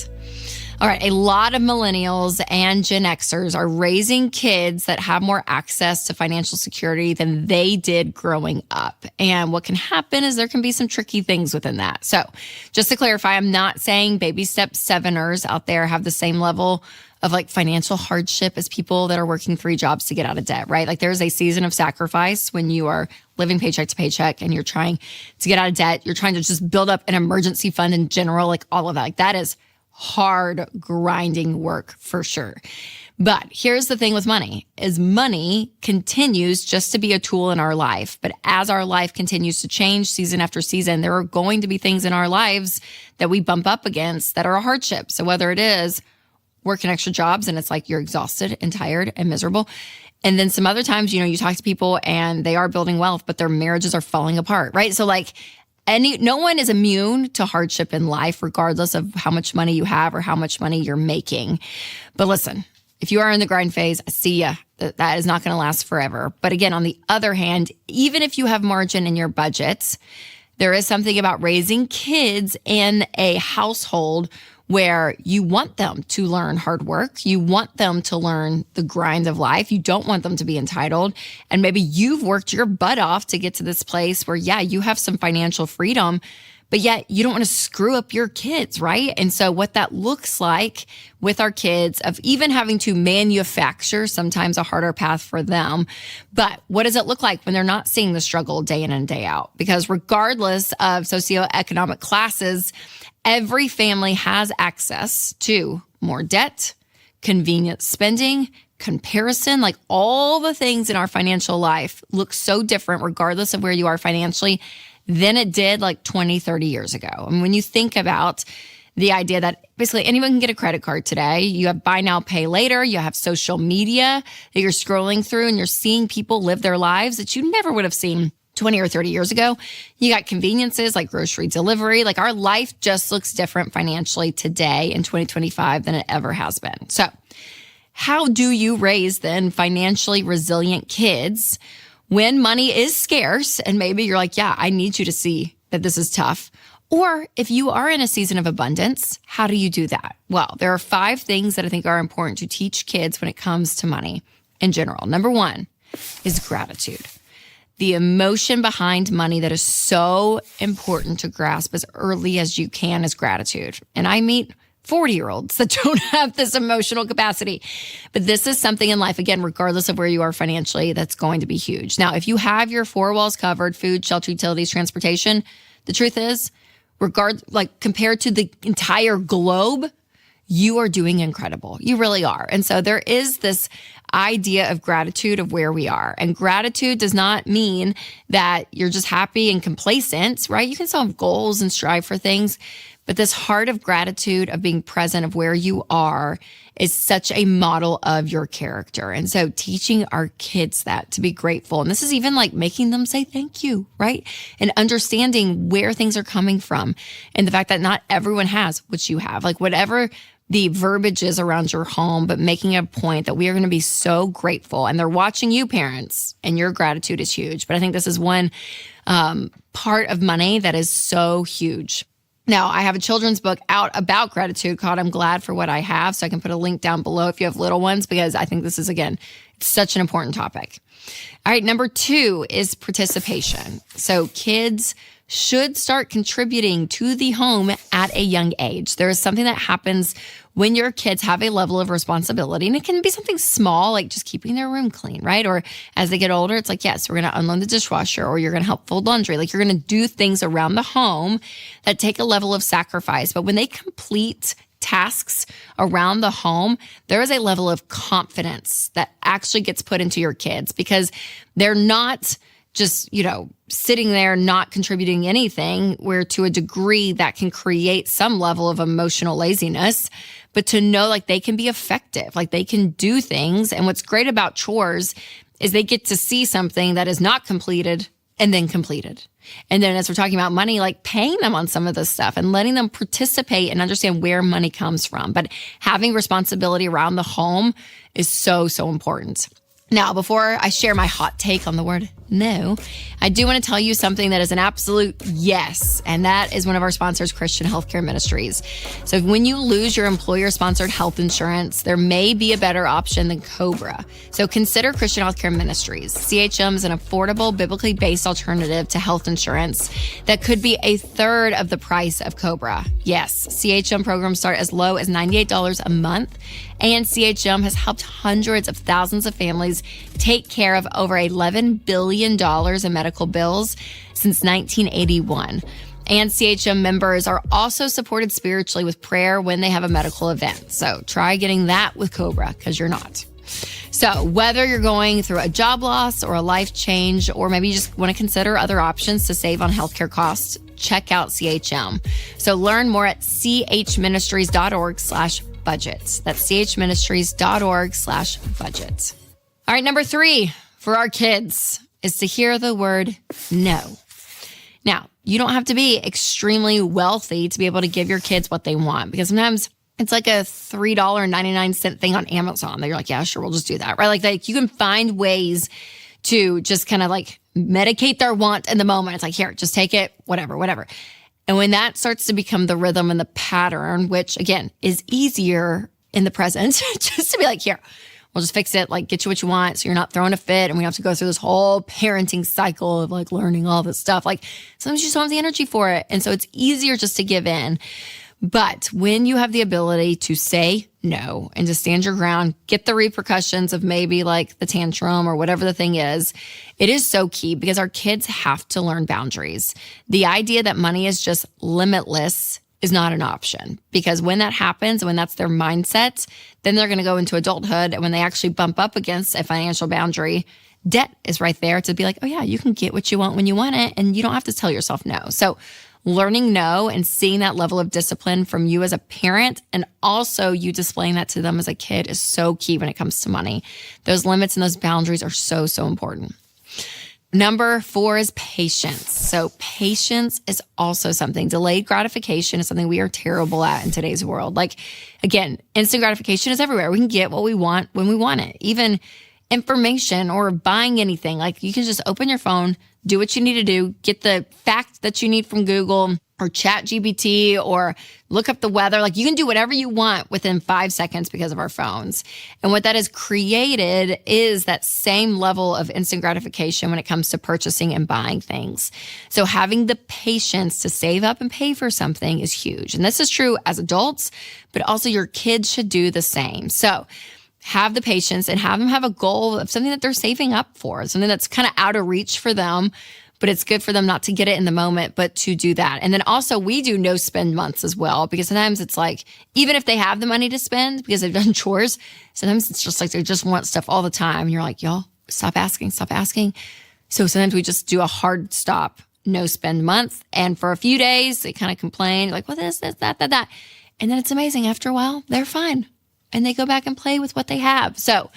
All right, a lot of millennials and Gen Xers are raising kids that have more access to financial security than they did growing up. And what can happen is there can be some tricky things within that. So just to clarify, I'm not saying baby step 7ers out there have the same level of like financial hardship as people that are working 3 jobs to get out of debt, right? Like there's a season of sacrifice when you are living paycheck to paycheck and you're trying to get out of debt. You're trying to just build up an emergency fund in general, like all of that. Like that is hard, grinding work for sure. But here's the thing with money, is money continues just to be a tool in our life. But as our life continues to change season after season, there are going to be things in our lives that we bump up against that are a hardship. So whether it is working extra jobs and it's like you're exhausted and tired and miserable. And then some other times, you talk to people and they are building wealth, but their marriages are falling apart, right? So like no one is immune to hardship in life, regardless of how much money you have or how much money you're making. But listen, if you are in the grind phase, I see ya. That is not going to last forever. But again, on the other hand, even if you have margin in your budget, there is something about raising kids in a household where you want them to learn hard work. You want them to learn the grind of life. You don't want them to be entitled. And maybe you've worked your butt off to get to this place where, yeah, you have some financial freedom, but yet you don't want to screw up your kids, right? And so what that looks like with our kids of even having to manufacture sometimes a harder path for them. But what does it look like when they're not seeing the struggle day in and day out? Because regardless of socioeconomic classes, every family has access to more debt, convenient spending, comparison, like all the things in our financial life look so different regardless of where you are financially than it did like 20, 30 years ago. And when you think about the idea that basically anyone can get a credit card today, you have buy now, pay later, you have social media that you're scrolling through and you're seeing people live their lives that you never would have seen 20 or 30 years ago. You got conveniences like grocery delivery. Like our life just looks different financially today in 2025 than it ever has been. So how do you raise then financially resilient kids when money is scarce, and maybe you're like, yeah, I need you to see that this is tough. Or if you are in a season of abundance, how do you do that? Well, there are 5 things that I think are important to teach kids when it comes to money in general. Number 1 is gratitude. The emotion behind money that is so important to grasp as early as you can is gratitude. And I meet 40-year-olds that don't have this emotional capacity. But this is something in life, again, regardless of where you are financially, that's going to be huge. Now, if you have your 4 walls covered, food, shelter, utilities, transportation, the truth is, compared to the entire globe, you are doing incredible. You really are. And so there is this idea of gratitude of where we are. And gratitude does not mean that you're just happy and complacent, right? You can still have goals and strive for things. But this heart of gratitude, of being present, of where you are, is such a model of your character. And so teaching our kids that, to be grateful. And this is even like making them say thank you, right? And understanding where things are coming from. And the fact that not everyone has what you have. Like whatever the verbiage is around your home, but making a point that we are going to be so grateful. And they're watching you, parents, and your gratitude is huge. But I think this is one part of money that is so huge. Now, I have a children's book out about gratitude called I'm Glad for What I Have. So I can put a link down below if you have little ones, because I think this is, again, such an important topic. All right, number 2 is participation. So kids should start contributing to the home at a young age. There is something that happens when your kids have a level of responsibility, and it can be something small, like just keeping their room clean, right? Or as they get older, it's like, yes, we're going to unload the dishwasher, or you're going to help fold laundry. Like you're going to do things around the home that take a level of sacrifice. But when they complete tasks around the home, there is a level of confidence that actually gets put into your kids, because they're not just, sitting there not contributing anything, where to a degree that can create some level of emotional laziness, but to know like they can be effective, like they can do things. And what's great about chores is they get to see something that is not completed and then completed. And then as we're talking about money, like paying them on some of this stuff and letting them participate and understand where money comes from. But having responsibility around the home is so, so important. Now, before I share my hot take on the word no, I do want to tell you something that is an absolute yes, and that is one of our sponsors, Christian Healthcare Ministries. So when you lose your employer-sponsored health insurance, there may be a better option than COBRA. So consider Christian Healthcare Ministries. CHM is an affordable, biblically based alternative to health insurance that could be a third of the price of COBRA. Yes, CHM programs start as low as $98 a month, and CHM has helped hundreds of thousands of families take care of over $11 billion in medical bills since 1981. And CHM members are also supported spiritually with prayer when they have a medical event. So try getting that with COBRA, because you're not. So whether you're going through a job loss or a life change, or maybe you just want to consider other options to save on healthcare costs, check out CHM. So learn more at chministries.org/budget. That's chministries.org/budget. All right, number 3 for our kids is to hear the word no. Now, you don't have to be extremely wealthy to be able to give your kids what they want, because sometimes it's like a $3.99 thing on Amazon that you're like, yeah, sure, we'll just do that, right? Like you can find ways to just kind of like medicate their want in the moment. It's like, here, just take it, whatever. And when that starts to become the rhythm and the pattern, which again is easier in the present, just to be like, here, we'll just fix it, like get you what you want so you're not throwing a fit and we have to go through this whole parenting cycle of like learning all this stuff. Like sometimes you just don't have the energy for it. And so it's easier just to give in. But when you have the ability to say no and to stand your ground, get the repercussions of maybe like the tantrum or whatever the thing is, it is so key, because our kids have to learn boundaries. The idea that money is just limitless is not an option, because when that happens, when that's their mindset, then they're going to go into adulthood. And when they actually bump up against a financial boundary, debt is right there to be like, oh yeah, you can get what you want when you want it. And you don't have to tell yourself no. So learning no and seeing that level of discipline from you as a parent, and also you displaying that to them as a kid, is so key when it comes to money. Those limits and those boundaries are so, so important. Number 4 is patience. So patience is also something. Delayed gratification is something we are terrible at in today's world. Like, again, instant gratification is everywhere. We can get what we want when we want it. Even information or buying anything. Like you can just open your phone, do what you need to do, get the fact that you need from Google or ChatGPT or look up the weather. Like you can do whatever you want within 5 seconds because of our phones. And what that has created is that same level of instant gratification when it comes to purchasing and buying things. So having the patience to save up and pay for something is huge. And this is true as adults, but also your kids should do the same. So have the patience and have them have a goal of something that they're saving up for, something that's kind of out of reach for them, but it's good for them not to get it in the moment, but to do that. And then also we do no spend months as well, because sometimes it's like, even if they have the money to spend because they've done chores, sometimes it's just like they just want stuff all the time. And you're like, y'all, stop asking. So sometimes we just do a hard stop, no spend month. And for a few days, they kind of complain, like, well, this, that. And then it's amazing. After a while, they're fine. And they go back and play with what they have. So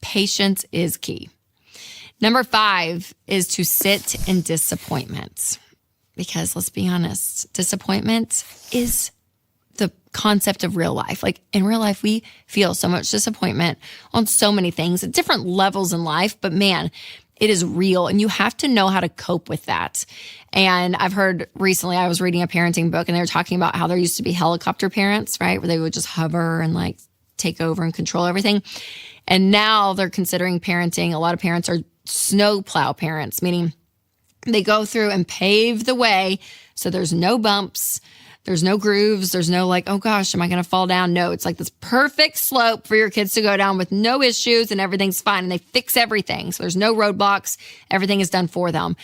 patience is key. Number 5 is to sit in disappointment, because let's be honest, disappointment is the concept of real life. Like in real life, we feel so much disappointment on so many things at different levels in life, but man, it is real and you have to know how to cope with that. And I've heard recently, I was reading a parenting book and they were talking about how there used to be helicopter parents, right? Where they would just hover and like take over and control everything. And now they're considering parenting. A lot of parents are snowplow parents, meaning they go through and pave the way so there's no bumps, there's no grooves, there's no like, oh gosh, am I going to fall down? No, it's like this perfect slope for your kids to go down with no issues and everything's fine. And they fix everything. So there's no roadblocks. Everything is done for them.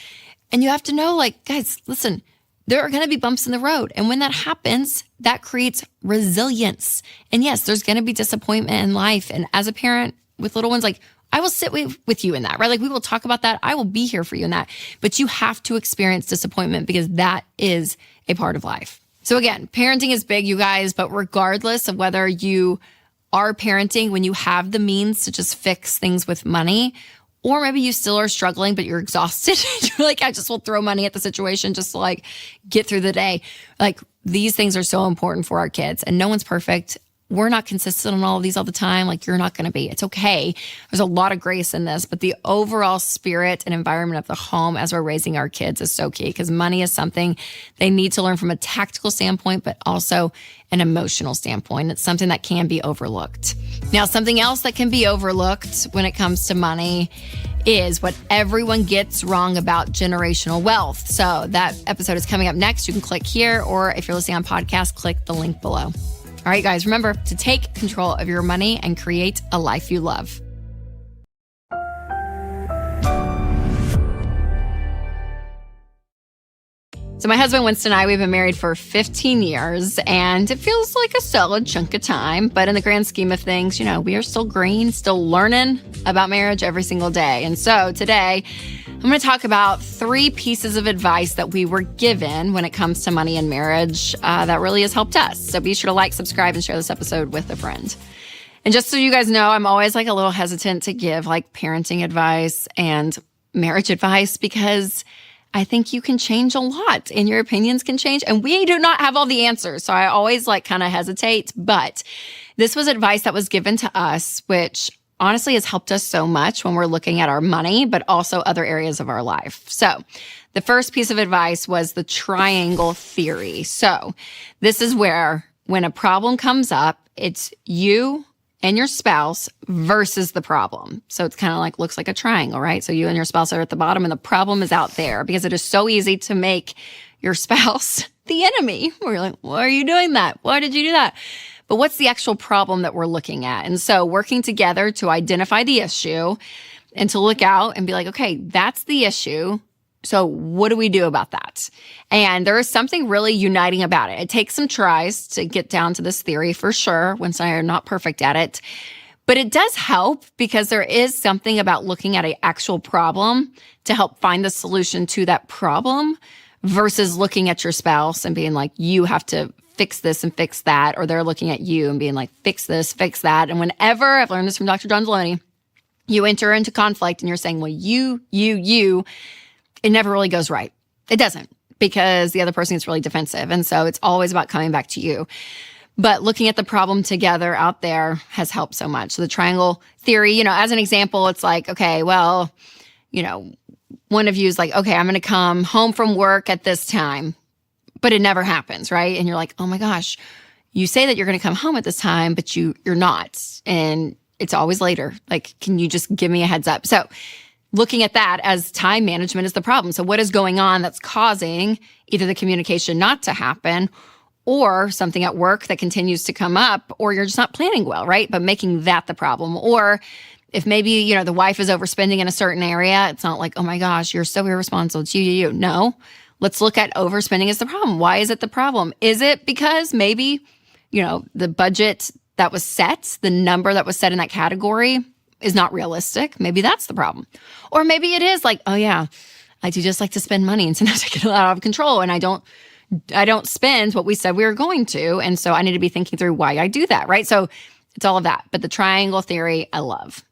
And you have to know, like, guys, listen, there are going to be bumps in the road. And when that happens, that creates resilience. And yes, there's going to be disappointment in life. And as a parent with little ones, like, I will sit with you in that, right? Like we will talk about that. I will be here for you in that. But you have to experience disappointment because that is a part of life. So again, parenting is big, you guys, but regardless of whether you are parenting when you have the means to just fix things with money, or maybe you still are struggling, but you're exhausted. You're like, I just will throw money at the situation just to like get through the day. Like these things are so important for our kids and no one's perfect. We're not consistent on all of these all the time. Like you're not going to be. It's okay. There's a lot of grace in this, but the overall spirit and environment of the home as we're raising our kids is so key because money is something they need to learn from a tactical standpoint, but also an emotional standpoint. It's something that can be overlooked. Now, something else that can be overlooked when it comes to money is what everyone gets wrong about generational wealth. So that episode is coming up next. You can click here, or if you're listening on podcast, click the link below. All right, guys, remember to take control of your money and create a life you love. So my husband, Winston, and I, we've been married for 15 years, and it feels like a solid chunk of time. But in the grand scheme of things, you know, we are still green, still learning about marriage every single day. And so today, I'm going to talk about 3 pieces of advice that we were given when it comes to money and marriage that really has helped us. So be sure to like, subscribe, and share this episode with a friend. And just so you guys know, I'm always like a little hesitant to give like parenting advice and marriage advice because I think you can change a lot and your opinions can change. And we do not have all the answers. So I always like kind of hesitate. But this was advice that was given to us, which honestly has helped us so much when we're looking at our money, but also other areas of our life. So the first piece of advice was the triangle theory. So this is where when a problem comes up, it's you and your spouse versus the problem. So it's kind of like, looks like a triangle, right? So you and your spouse are at the bottom and the problem is out there because it is so easy to make your spouse the enemy. We're like, why are you doing that? Why did you do that? But what's the actual problem that we're looking at? And so working together to identify the issue and to look out and be like, okay, that's the issue. So what do we do about that? And there is something really uniting about it. It takes some tries to get down to this theory for sure. Winston and I are not perfect at it, but it does help because there is something about looking at an actual problem to help find the solution to that problem versus looking at your spouse and being like, you have to fix this and fix that. Or they're looking at you and being like, fix this, fix that. And whenever, I've learned this from Dr. John Deloney, you enter into conflict and you're saying, well, you, it never really goes right. It doesn't, because the other person gets really defensive. And so it's always about coming back to you. But looking at the problem together out there has helped so much. So the triangle theory, as an example, it's like, okay, well, one of you is like, okay, I'm going to come home from work at this time, but it never happens, right? And you're like, oh my gosh, you say that you're going to come home at this time, but you're not. And it's always later. Like, can you just give me a heads up? So looking at that as time management is the problem. So what is going on that's causing either the communication not to happen or something at work that continues to come up, or you're just not planning well, right? But making that the problem. Or if maybe, the wife is overspending in a certain area, it's not like, oh my gosh, you're so irresponsible. It's you. No, let's look at overspending as the problem. Why is it the problem? Is it because maybe, the budget that was set, the number that was set in that category is not realistic? Maybe that's the problem. Or maybe it is like, oh yeah, I do just like to spend money, and sometimes I get out of control and I don't spend what we said we were going to. And so I need to be thinking through why I do that, right? So it's all of that. But the triangle theory, I love.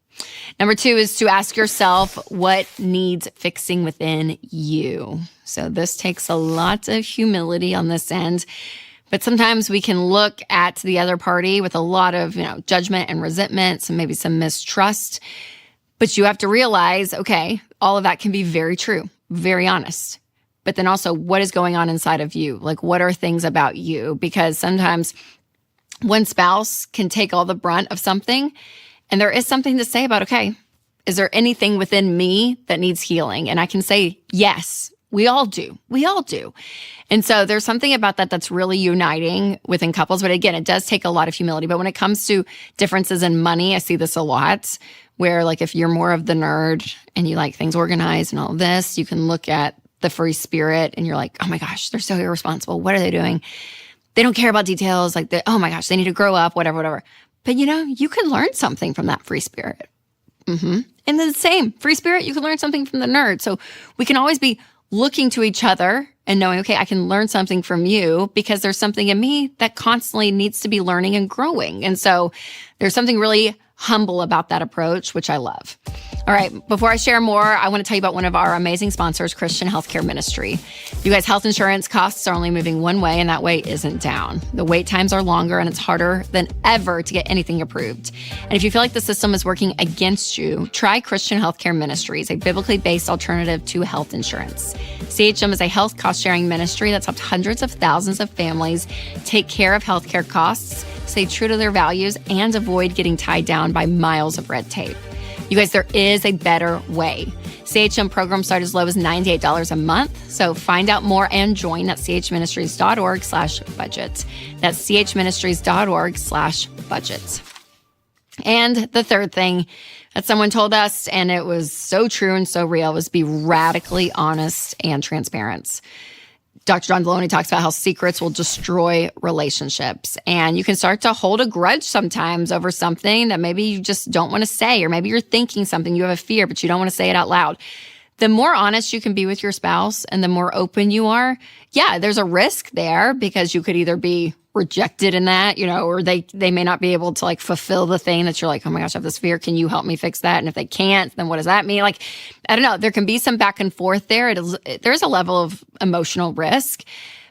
Number 2 is to ask yourself what needs fixing within you. So this takes a lot of humility on this end. But sometimes we can look at the other party with a lot of, judgment and resentment, and maybe some mistrust. But you have to realize, okay, all of that can be very true, very honest. But then also, what is going on inside of you? Like, what are things about you? Because sometimes one spouse can take all the brunt of something, and there is something to say about, okay, is there anything within me that needs healing? And I can say, yes, we all do. We all do. And so there's something about that that's really uniting within couples. But again, it does take a lot of humility. But when it comes to differences in money, I see this a lot, where like if you're more of the nerd and you like things organized and all of this, you can look at the free spirit and you're like, oh my gosh, they're so irresponsible. What are they doing? They don't care about details. Like, oh my gosh, they need to grow up, whatever. But you can learn something from that free spirit. And then the same free spirit, you can learn something from the nerd. So we can always be looking to each other and knowing, okay, I can learn something from you because there's something in me that constantly needs to be learning and growing. And so there's something really humble about that approach, which I love. All right, before I share more, I want to tell you about one of our amazing sponsors, Christian Healthcare Ministry. You guys, health insurance costs are only moving one way, and that way isn't down. The wait times are longer, and it's harder than ever to get anything approved. And if you feel like the system is working against you, try Christian Healthcare Ministries, a biblically based alternative to health insurance. CHM is a health cost-sharing ministry that's helped hundreds of thousands of families take care of healthcare costs, stay true to their values, and avoid getting tied down by miles of red tape. You guys, there is a better way. CHM programs start as low as $98 a month. So find out more and join at chministries.org/budget. That's chministries.org/budget. And the third thing that someone told us, and it was so true and so real, was be radically honest and transparent. Dr. John Deloney talks about how secrets will destroy relationships. And you can start to hold a grudge sometimes over something that maybe you just don't want to say, or maybe you're thinking something, you have a fear, but you don't want to say it out loud. The more honest you can be with your spouse and the more open you are, yeah, there's a risk there because you could either be rejected in that, or they may not be able to like fulfill the thing that you're like, oh my gosh, I have this fear. Can you help me fix that? And if they can't, then what does that mean? Like, I don't know. There can be some back and forth there. There's a level of emotional risk.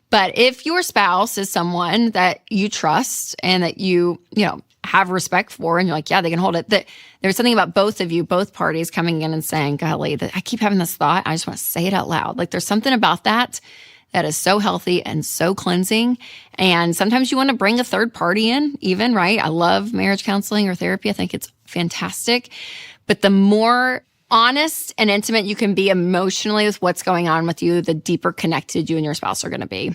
But if your spouse is someone that you trust and that you have respect for, and you're like, yeah, they can hold it, that there's something about both of you, both parties coming in and saying, golly, I keep having this thought. I just want to say it out loud. Like there's something about that is so healthy and so cleansing. And sometimes you want to bring a third party in even, right? I love marriage counseling or therapy. I think it's fantastic. But the more honest and intimate you can be emotionally with what's going on with you, the deeper connected you and your spouse are going to be.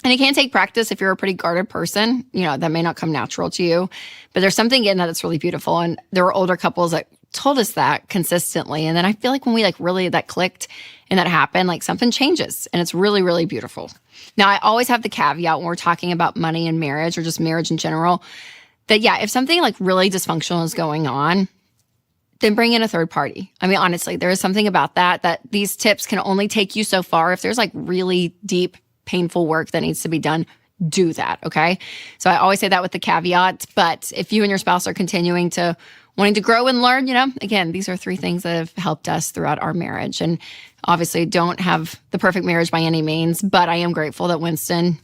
And it can take practice if you're a pretty guarded person. That may not come natural to you. But there's something in that that's really beautiful. And there were older couples that told us that consistently. And then I feel like when we really that clicked and that happened, like something changes. And it's really, really beautiful. Now, I always have the caveat when we're talking about money and marriage or just marriage in general, that yeah, if something like really dysfunctional is going on, then bring in a third party. I mean, honestly, there is something about that these tips can only take you so far. If there's like really deep, painful work that needs to be done, do that, okay? So I always say that with the caveat. But if you and your spouse are continuing to wanting to grow and learn, again, these are 3 things that have helped us throughout our marriage. And obviously don't have the perfect marriage by any means, but I am grateful that Winston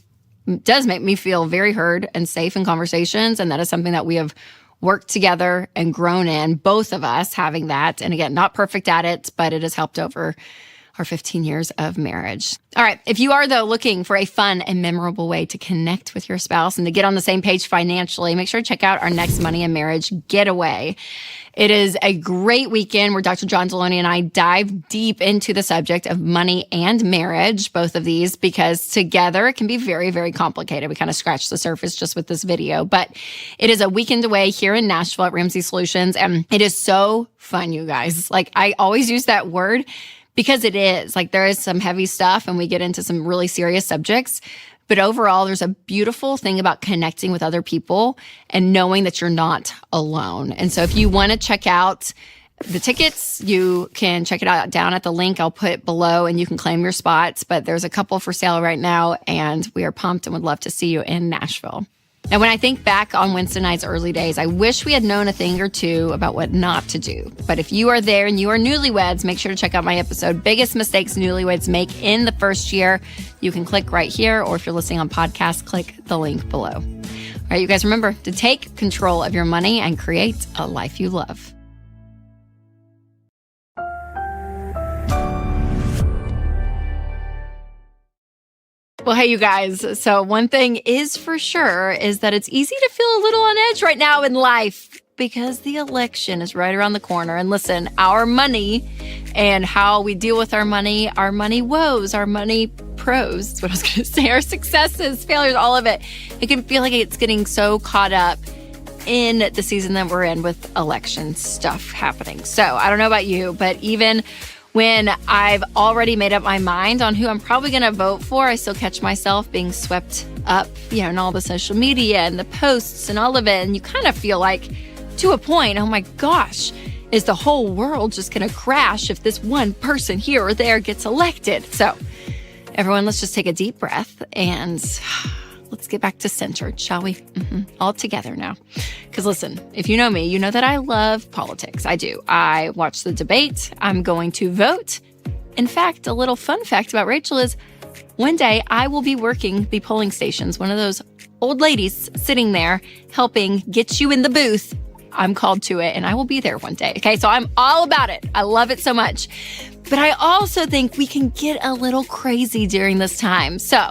does make me feel very heard and safe in conversations. And that is something that we have worked together and grown in, both of us having that. And again, not perfect at it, but it has helped over our 15 years of marriage. All right. If you are, though, looking for a fun and memorable way to connect with your spouse and to get on the same page financially, make sure to check out our next Money and Marriage Getaway. It is a great weekend where Dr. John Deloney and I dive deep into the subject of money and marriage, both of these, because together it can be very, very complicated. We kind of scratched the surface just with this video, but it is a weekend away here in Nashville at Ramsey Solutions. And it is so fun, you guys. Like, I always use that word because it is. Like, there is some heavy stuff and we get into some really serious subjects. But overall, there's a beautiful thing about connecting with other people and knowing that you're not alone. And so if you want to check out the tickets, you can check it out down at the link I'll put below and you can claim your spots. But there's a couple for sale right now and we are pumped and would love to see you in Nashville. Now, when I think back on Wednesday night's early days, I wish we had known a thing or two about what not to do. But if you are there and you are newlyweds, make sure to check out my episode, Biggest Mistakes Newlyweds Make in the First Year. You can click right here, or if you're listening on podcast, click the link below. All right, you guys, remember to take control of your money and create a life you love. Well, hey, you guys. So one thing is for sure is that it's easy to feel a little on edge right now in life because the election is right around the corner. And listen, our money and how we deal with our money woes, our money pros, that's what I was going to say, our successes, failures, all of it. It can feel like it's getting so caught up in the season that we're in with election stuff happening. So I don't know about you, but even when I've already made up my mind on who I'm probably going to vote for, I still catch myself being swept up, in all the social media and the posts and all of it. And you kind of feel like, to a point, oh my gosh, is the whole world just going to crash if this one person here or there gets elected? So everyone, let's just take a deep breath and let's get back to centered, shall we? All together now. Because listen, if you know me, you know that I love politics. I do. I watch the debate. I'm going to vote. In fact, a little fun fact about Rachel is one day I will be working the polling stations, one of those old ladies sitting there helping get you in the booth. I'm called to it and I will be there one day. Okay, so I'm all about it. I love it so much. But I also think we can get a little crazy during this time. So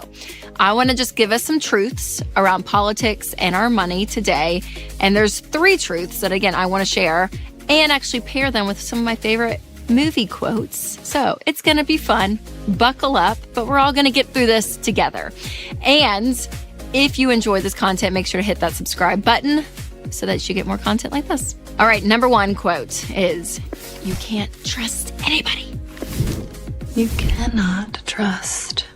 I want to just give us some truths around politics and our money today. And there's 3 truths that, again, I want to share and actually pair them with some of my favorite movie quotes. So it's going to be fun. Buckle up, but we're all going to get through this together. And if you enjoy this content, make sure to hit that subscribe button so that you get more content like this. All right, number 1 quote is, you can't trust anybody. You cannot trust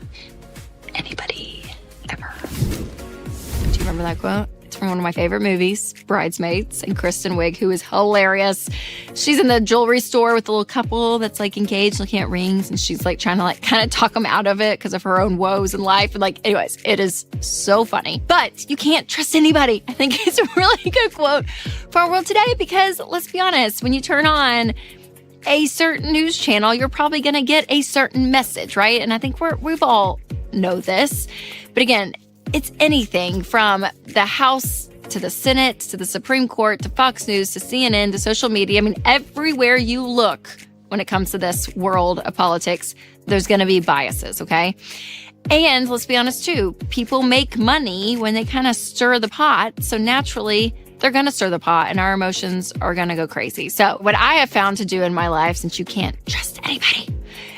anybody ever. Do you remember that quote? It's from one of my favorite movies, Bridesmaids, and Kristen Wiig, who is hilarious. She's in the jewelry store with the little couple that's like engaged, looking at rings, and she's like trying to like kind of talk them out of it because of her own woes in life. And like, anyways, it is so funny. But you can't trust anybody. I think it's a really good quote for our world today because let's be honest, when you turn on a certain news channel, you're probably going to get a certain message, right? And I think we've all know this. But again, it's anything from the House to the Senate to the Supreme Court to Fox News to CNN to social media. I mean, everywhere you look when it comes to this world of politics, there's going to be biases, okay? And let's be honest too, people make money when they kind of stir the pot. So naturally, they're going to stir the pot and our emotions are going to go crazy. So what I have found to do in my life, since you can't trust anybody,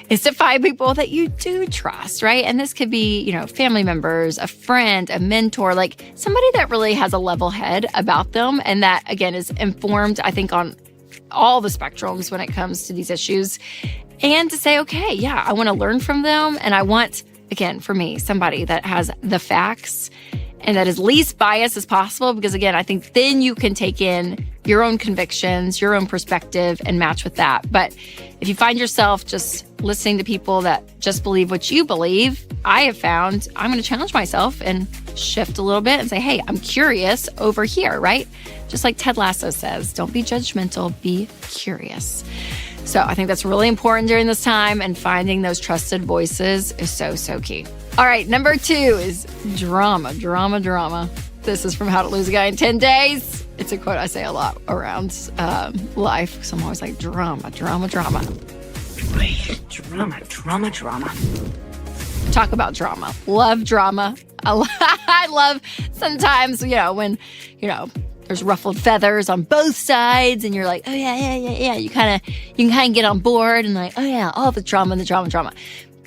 is to find people that you do trust, right? And this could be, family members, a friend, a mentor, like somebody that really has a level head about them. And that, again, is informed, I think, on all the spectrums when it comes to these issues. And to say, okay, yeah, I want to learn from them. And I want, again, for me, somebody that has the facts and that is least biased as possible. Because again, I think then you can take in your own convictions, your own perspective, and match with that. But if you find yourself just listening to people that just believe what you believe, I have found I'm going to challenge myself and shift a little bit and say, hey, I'm curious over here, right? Just like Ted Lasso says, don't be judgmental, be curious. So I think that's really important during this time, and finding those trusted voices is so, so key. All right, number 2 is drama. This is from How to Lose a Guy in 10 Days. It's a quote I say a lot around life. So I'm always like, drama. Talk about drama. Love drama. I love sometimes, when, there's ruffled feathers on both sides and you're like, oh yeah. You can kind of get on board and like, oh yeah, all the drama.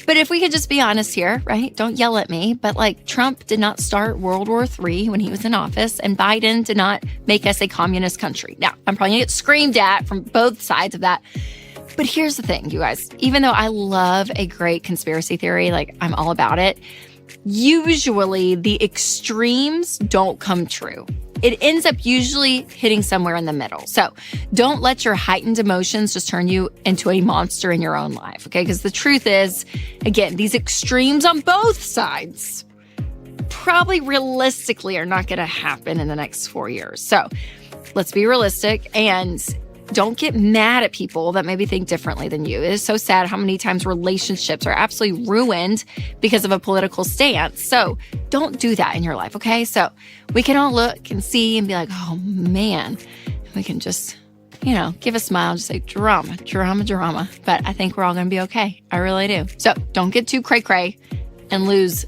But if we could just be honest here, right? Don't yell at me. But like Trump did not start World War III when he was in office, and Biden did not make us a communist country. Now, I'm probably gonna get screamed at from both sides of that. But here's the thing, you guys. Even though I love a great conspiracy theory, like I'm all about it, usually the extremes don't come true. It ends up usually hitting somewhere in the middle. So don't let your heightened emotions just turn you into a monster in your own life, okay? Because the truth is, again, these extremes on both sides probably realistically are not going to happen in the next 4 years. So let's be realistic and don't get mad at people that maybe think differently than you. It is so sad how many times relationships are absolutely ruined because of a political stance. So don't do that in your life, okay? So we can all look and see and be like, oh man, we can just, give a smile and just say drama. But I think we're all going to be okay. I really do. So don't get too cray-cray and lose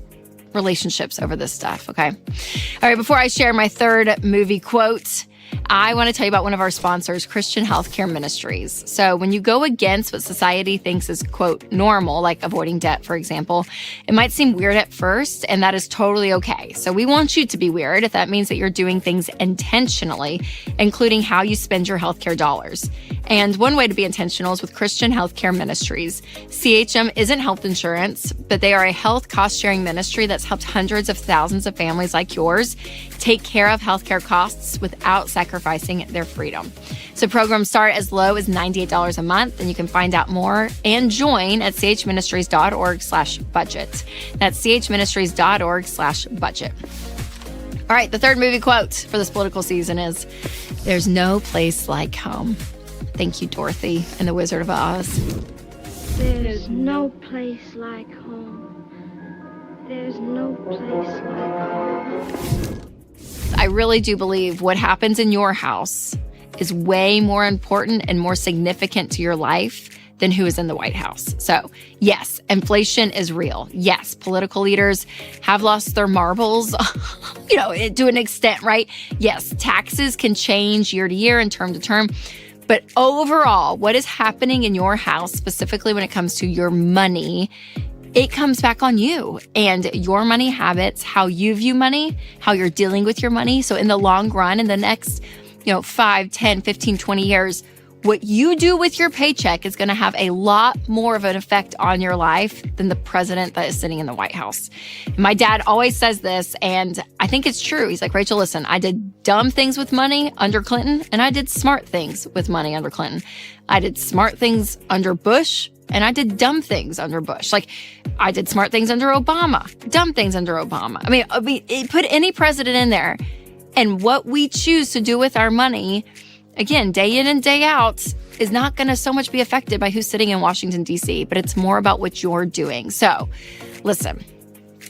relationships over this stuff, okay? All right, before I share my third movie quote, I want to tell you about one of our sponsors, Christian Healthcare Ministries. So when you go against what society thinks is, quote, normal, like avoiding debt, for example, it might seem weird at first, and that is totally okay. So we want you to be weird if that means that you're doing things intentionally, including how you spend your healthcare dollars. And one way to be intentional is with Christian Healthcare Ministries. CHM isn't health insurance, but they are a health cost-sharing ministry that's helped hundreds of thousands of families like yours take care of healthcare costs without sacrificing their freedom. So programs start as low as $98 a month, and you can find out more and join at chministries.org/budget. That's chministries.org/budget. All right, the third movie quote for this political season is, "There's no place like home." Thank you, Dorothy and the Wizard of Oz. There's no place like home. There's no place like home. I really do believe what happens in your house is way more important and more significant to your life than who is in the White House. So yes, inflation is real. Yes, political leaders have lost their marbles, to an extent, right? Yes, taxes can change year to year and term to term. But overall, what is happening in your house, specifically when it comes to your money, it comes back on you and your money habits, how you view money, how you're dealing with your money. So in the long run, in the next, 5, 10, 15, 20 years, what you do with your paycheck is going to have a lot more of an effect on your life than the president that is sitting in the White House. My dad always says this, and I think it's true. He's like, Rachel, listen, I did dumb things with money under Clinton, and I did smart things with money under Clinton. I did smart things under Bush, and I did dumb things under Bush. Like, I did smart things under Obama, dumb things under Obama. I mean, put any president in there. And what we choose to do with our money, again, day in and day out, is not going to so much be affected by who's sitting in Washington, D.C., but it's more about what you're doing. So, listen.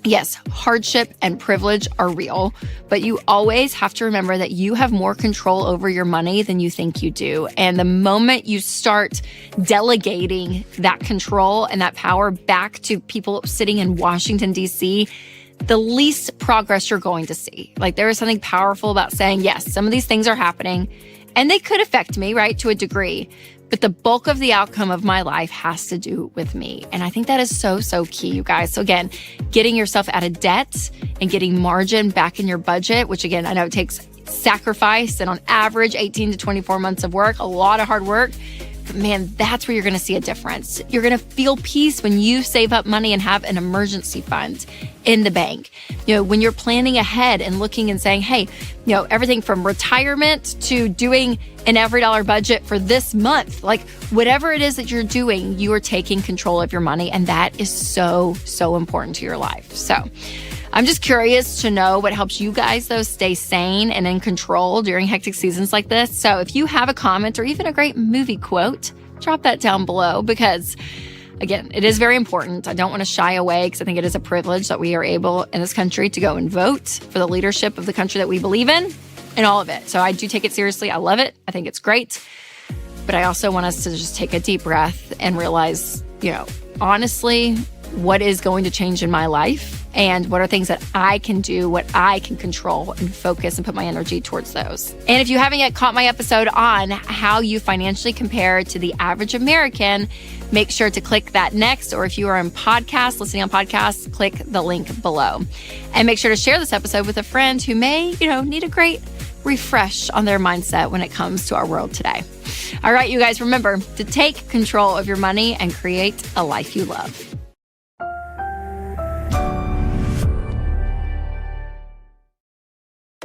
Yes, hardship and privilege are real, but you always have to remember that you have more control over your money than you think you do. And the moment you start delegating that control and that power back to people sitting in Washington, D.C., the least progress you're going to see. Like, there is something powerful about saying, yes, some of these things are happening and they could affect me, right, to a degree. But the bulk of the outcome of my life has to do with me. And I think that is so, so key, you guys. So again, getting yourself out of debt and getting margin back in your budget, which again, I know it takes sacrifice and on average 18 to 24 months of work, a lot of hard work. But man, that's where you're going to see a difference. You're going to feel peace when you save up money and have an emergency fund in the bank. When you're planning ahead and looking and saying, hey, everything from retirement to doing an every dollar budget for this month, like whatever it is that you're doing, you are taking control of your money. And that is so, so important to your life. So I'm just curious to know what helps you guys, though, stay sane and in control during hectic seasons like this. So if you have a comment or even a great movie quote, drop that down below because again, it is very important. I don't want to shy away because I think it is a privilege that we are able in this country to go and vote for the leadership of the country that we believe in and all of it. So I do take it seriously. I love it. I think it's great. But I also want us to just take a deep breath and realize, honestly, what is going to change in my life and what are things that I can do, what I can control and focus and put my energy towards those. And if you haven't yet caught my episode on how you financially compare to the average American, make sure to click that next. Or if you are on podcasts, listening on podcasts, click the link below. And make sure to share this episode with a friend who may, need a great refresh on their mindset when it comes to our world today. All right, you guys, remember to take control of your money and create a life you love.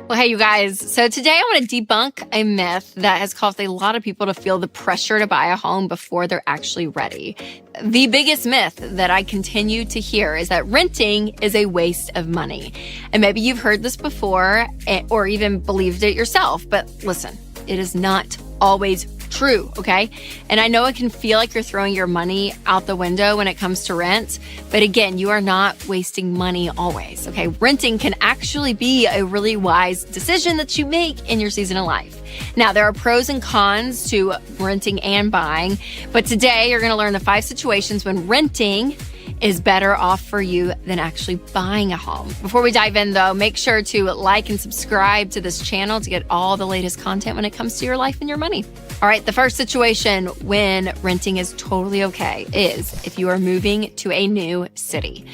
Well, hey, you guys. So today I want to debunk a myth that has caused a lot of people to feel the pressure to buy a home before they're actually ready. The biggest myth that I continue to hear is that renting is a waste of money. And maybe you've heard this before or even believed it yourself. But listen, it is not always true, okay? And I know it can feel like you're throwing your money out the window when it comes to rent, but again, you are not wasting money always, okay? Renting can actually be a really wise decision that you make in your season of life. Now, there are pros and cons to renting and buying, but today you're gonna learn the 5 situations when renting is better off for you than actually buying a home. Before we dive in though, make sure to like and subscribe to this channel to get all the latest content when it comes to your life and your money. All right, the first situation when renting is totally okay is if you are moving to a new city.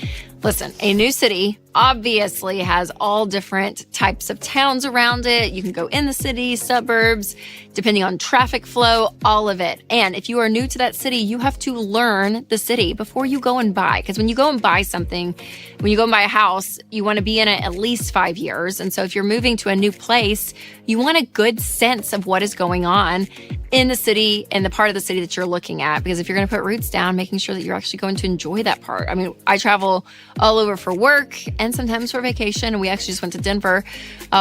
Listen, a new city obviously has all different types of towns around it. You can go in the city, suburbs, depending on traffic flow, all of it. And if you are new to that city, you have to learn the city before you go and buy. Because when you go and buy something, when you go and buy a house, you want to be in it at least 5 years. And so if you're moving to a new place, you want a good sense of what is going on in the city and the part of the city that you're looking at. Because if you're going to put roots down, making sure that you're actually going to enjoy that part. I mean, I travel all over for work and sometimes for vacation. And we actually just went to Denver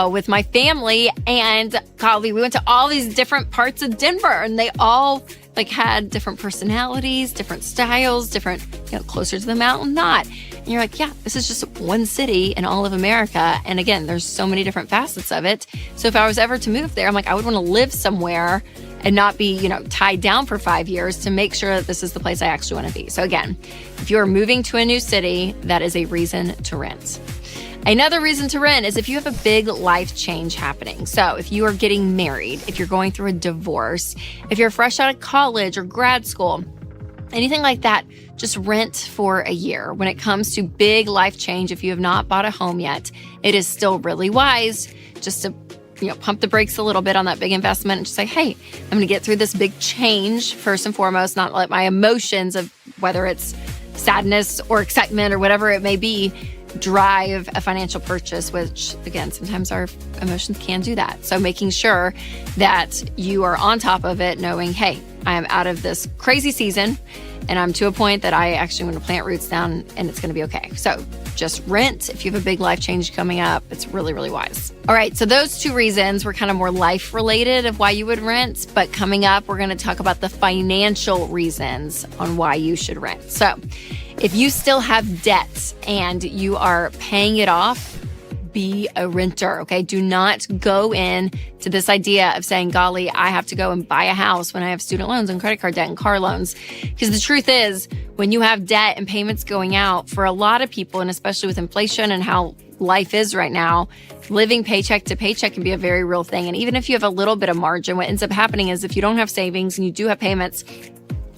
with my family. And golly, we went to all these different parts of Denver and they all had different personalities, different styles, different, closer to the mountain, not. And you're like, yeah, this is just one city in all of America. And again, there's so many different facets of it. So if I was ever to move there, I'm like, I would want to live somewhere and not be, tied down for 5 years to make sure that this is the place I actually want to be. So again, if you're moving to a new city, that is a reason to rent. Another reason to rent is if you have a big life change happening. So if you are getting married, if you're going through a divorce, if you're fresh out of college or grad school, anything like that, just rent for a year. When it comes to big life change, if you have not bought a home yet, it is still really wise just to pump the brakes a little bit on that big investment and just say, hey, I'm going to get through this big change first and foremost, not let my emotions of whether it's sadness or excitement or whatever it may be, drive a financial purchase, which again, sometimes our emotions can do that. So making sure that you are on top of it, knowing, hey, I am out of this crazy season and I'm to a point that I actually want to plant roots down and it's going to be okay. So just rent if you have a big life change coming up. It's really, really wise. All right. So those 2 reasons were kind of more life related of why you would rent. But coming up, we're going to talk about the financial reasons on why you should rent. So if you still have debt and you are paying it off, be a renter, okay? Do not go in to this idea of saying, golly, I have to go and buy a house when I have student loans and credit card debt and car loans. Because the truth is, when you have debt and payments going out, for a lot of people, and especially with inflation and how life is right now, living paycheck to paycheck can be a very real thing. And even if you have a little bit of margin, what ends up happening is if you don't have savings and you do have payments,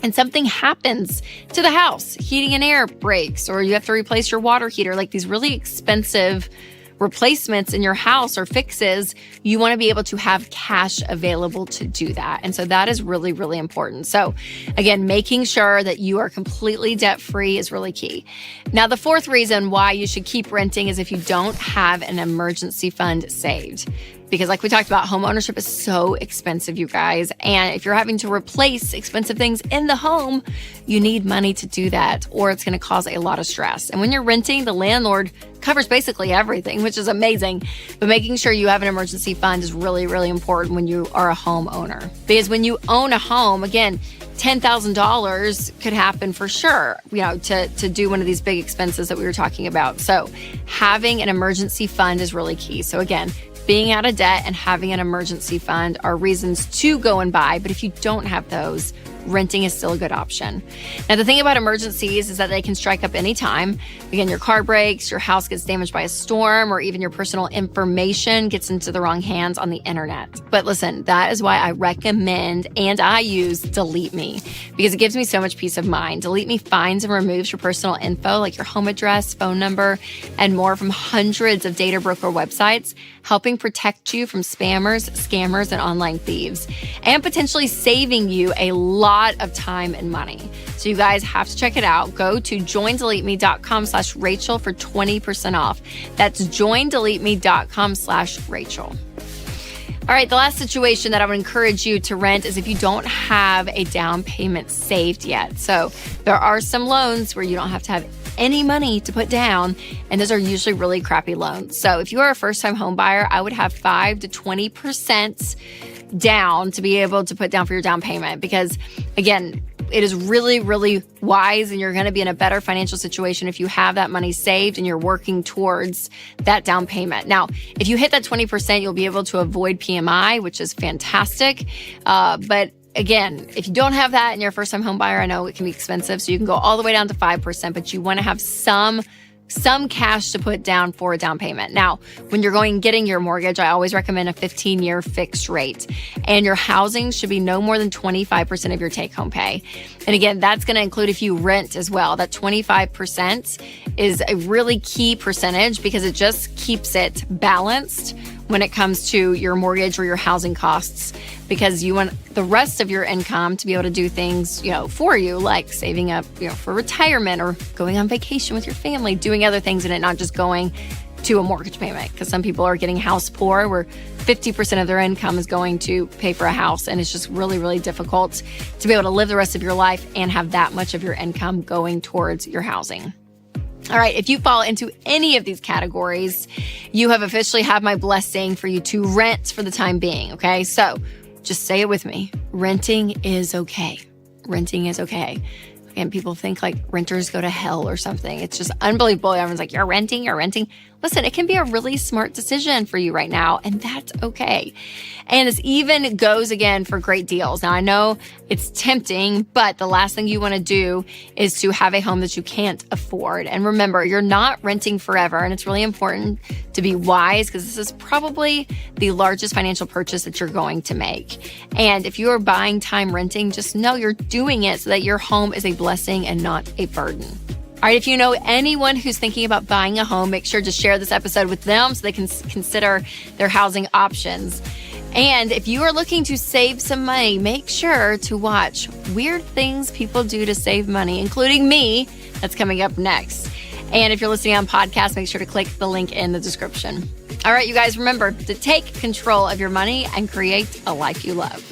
and something happens to the house, heating and air breaks, or you have to replace your water heater, like these really expensive replacements in your house or fixes, you want to be able to have cash available to do that. And so that is really, really important. So again, making sure that you are completely debt-free is really key. Now, the 4th reason why you should keep renting is if you don't have an emergency fund saved. Because like we talked about, home ownership is so expensive, you guys. And if you're having to replace expensive things in the home, you need money to do that, or it's going to cause a lot of stress. And when you're renting, the landlord covers basically everything, which is amazing. But making sure you have an emergency fund is really, really important when you are a homeowner. Because when you own a home, again, $10,000 could happen for sure, to do one of these big expenses that we were talking about. So having an emergency fund is really key. So again, being out of debt and having an emergency fund are reasons to go and buy. But if you don't have those, renting is still a good option. Now, the thing about emergencies is that they can strike up anytime. Again, your car breaks, your house gets damaged by a storm, or even your personal information gets into the wrong hands on the internet. But listen, that is why I recommend and I use Delete Me, because it gives me so much peace of mind. Delete Me finds and removes your personal info like your home address, phone number, and more from hundreds of data broker websites, helping protect you from spammers, scammers, and online thieves, and potentially saving you a lot of time and money. So you guys have to check it out. Go to joindeleteme.com/Rachel for 20% off. That's joindeleteme.com/Rachel. All right, the last situation that I would encourage you to rent is if you don't have a down payment saved yet. So there are some loans where you don't have to have any money to put down, and those are usually really crappy loans. So if you are a first-time home buyer, I would have 5 to 20% down to be able to put down for your down payment, because again, it is really, really wise, and you're going to be in a better financial situation if you have that money saved and you're working towards that down payment. Now, if you hit that 20%, you'll be able to avoid PMI, which is fantastic. But again, if you don't have that and you're a first-time home buyer, I know it can be expensive, so you can go all the way down to 5%, but you want to have some cash to put down for a down payment. Now, when you're getting your mortgage, I always recommend a 15-year fixed rate. And your housing should be no more than 25% of your take-home pay. And again, that's going to include if you rent as well. That 25% is a really key percentage because it just keeps it balanced when it comes to your mortgage or your housing costs, because you want the rest of your income to be able to do things, for you, like saving up, for retirement or going on vacation with your family, doing other things in it, not just going to a mortgage payment. Because some people are getting house poor, where 50% of their income is going to pay for a house. And it's just really, really difficult to be able to live the rest of your life and have that much of your income going towards your housing. All right, if you fall into any of these categories, you have officially had my blessing for you to rent for the time being, okay? So just say it with me. Renting is okay. Renting is okay. Again, people think like renters go to hell or something. It's just unbelievable. Everyone's like, you're renting. Listen, it can be a really smart decision for you right now, and that's okay. And this even goes again for great deals. Now, I know it's tempting, but the last thing you want to do is to have a home that you can't afford. And remember, you're not renting forever, and it's really important to be wise, because this is probably the largest financial purchase that you're going to make. And if you are buying time renting, just know you're doing it so that your home is a blessing and not a burden. All right, if you know anyone who's thinking about buying a home, make sure to share this episode with them so they can consider their housing options. And if you are looking to save some money, make sure to watch Weird Things People Do to Save Money, including me. That's coming up next. And if you're listening on podcast, make sure to click the link in the description. All right, you guys, remember to take control of your money and create a life you love.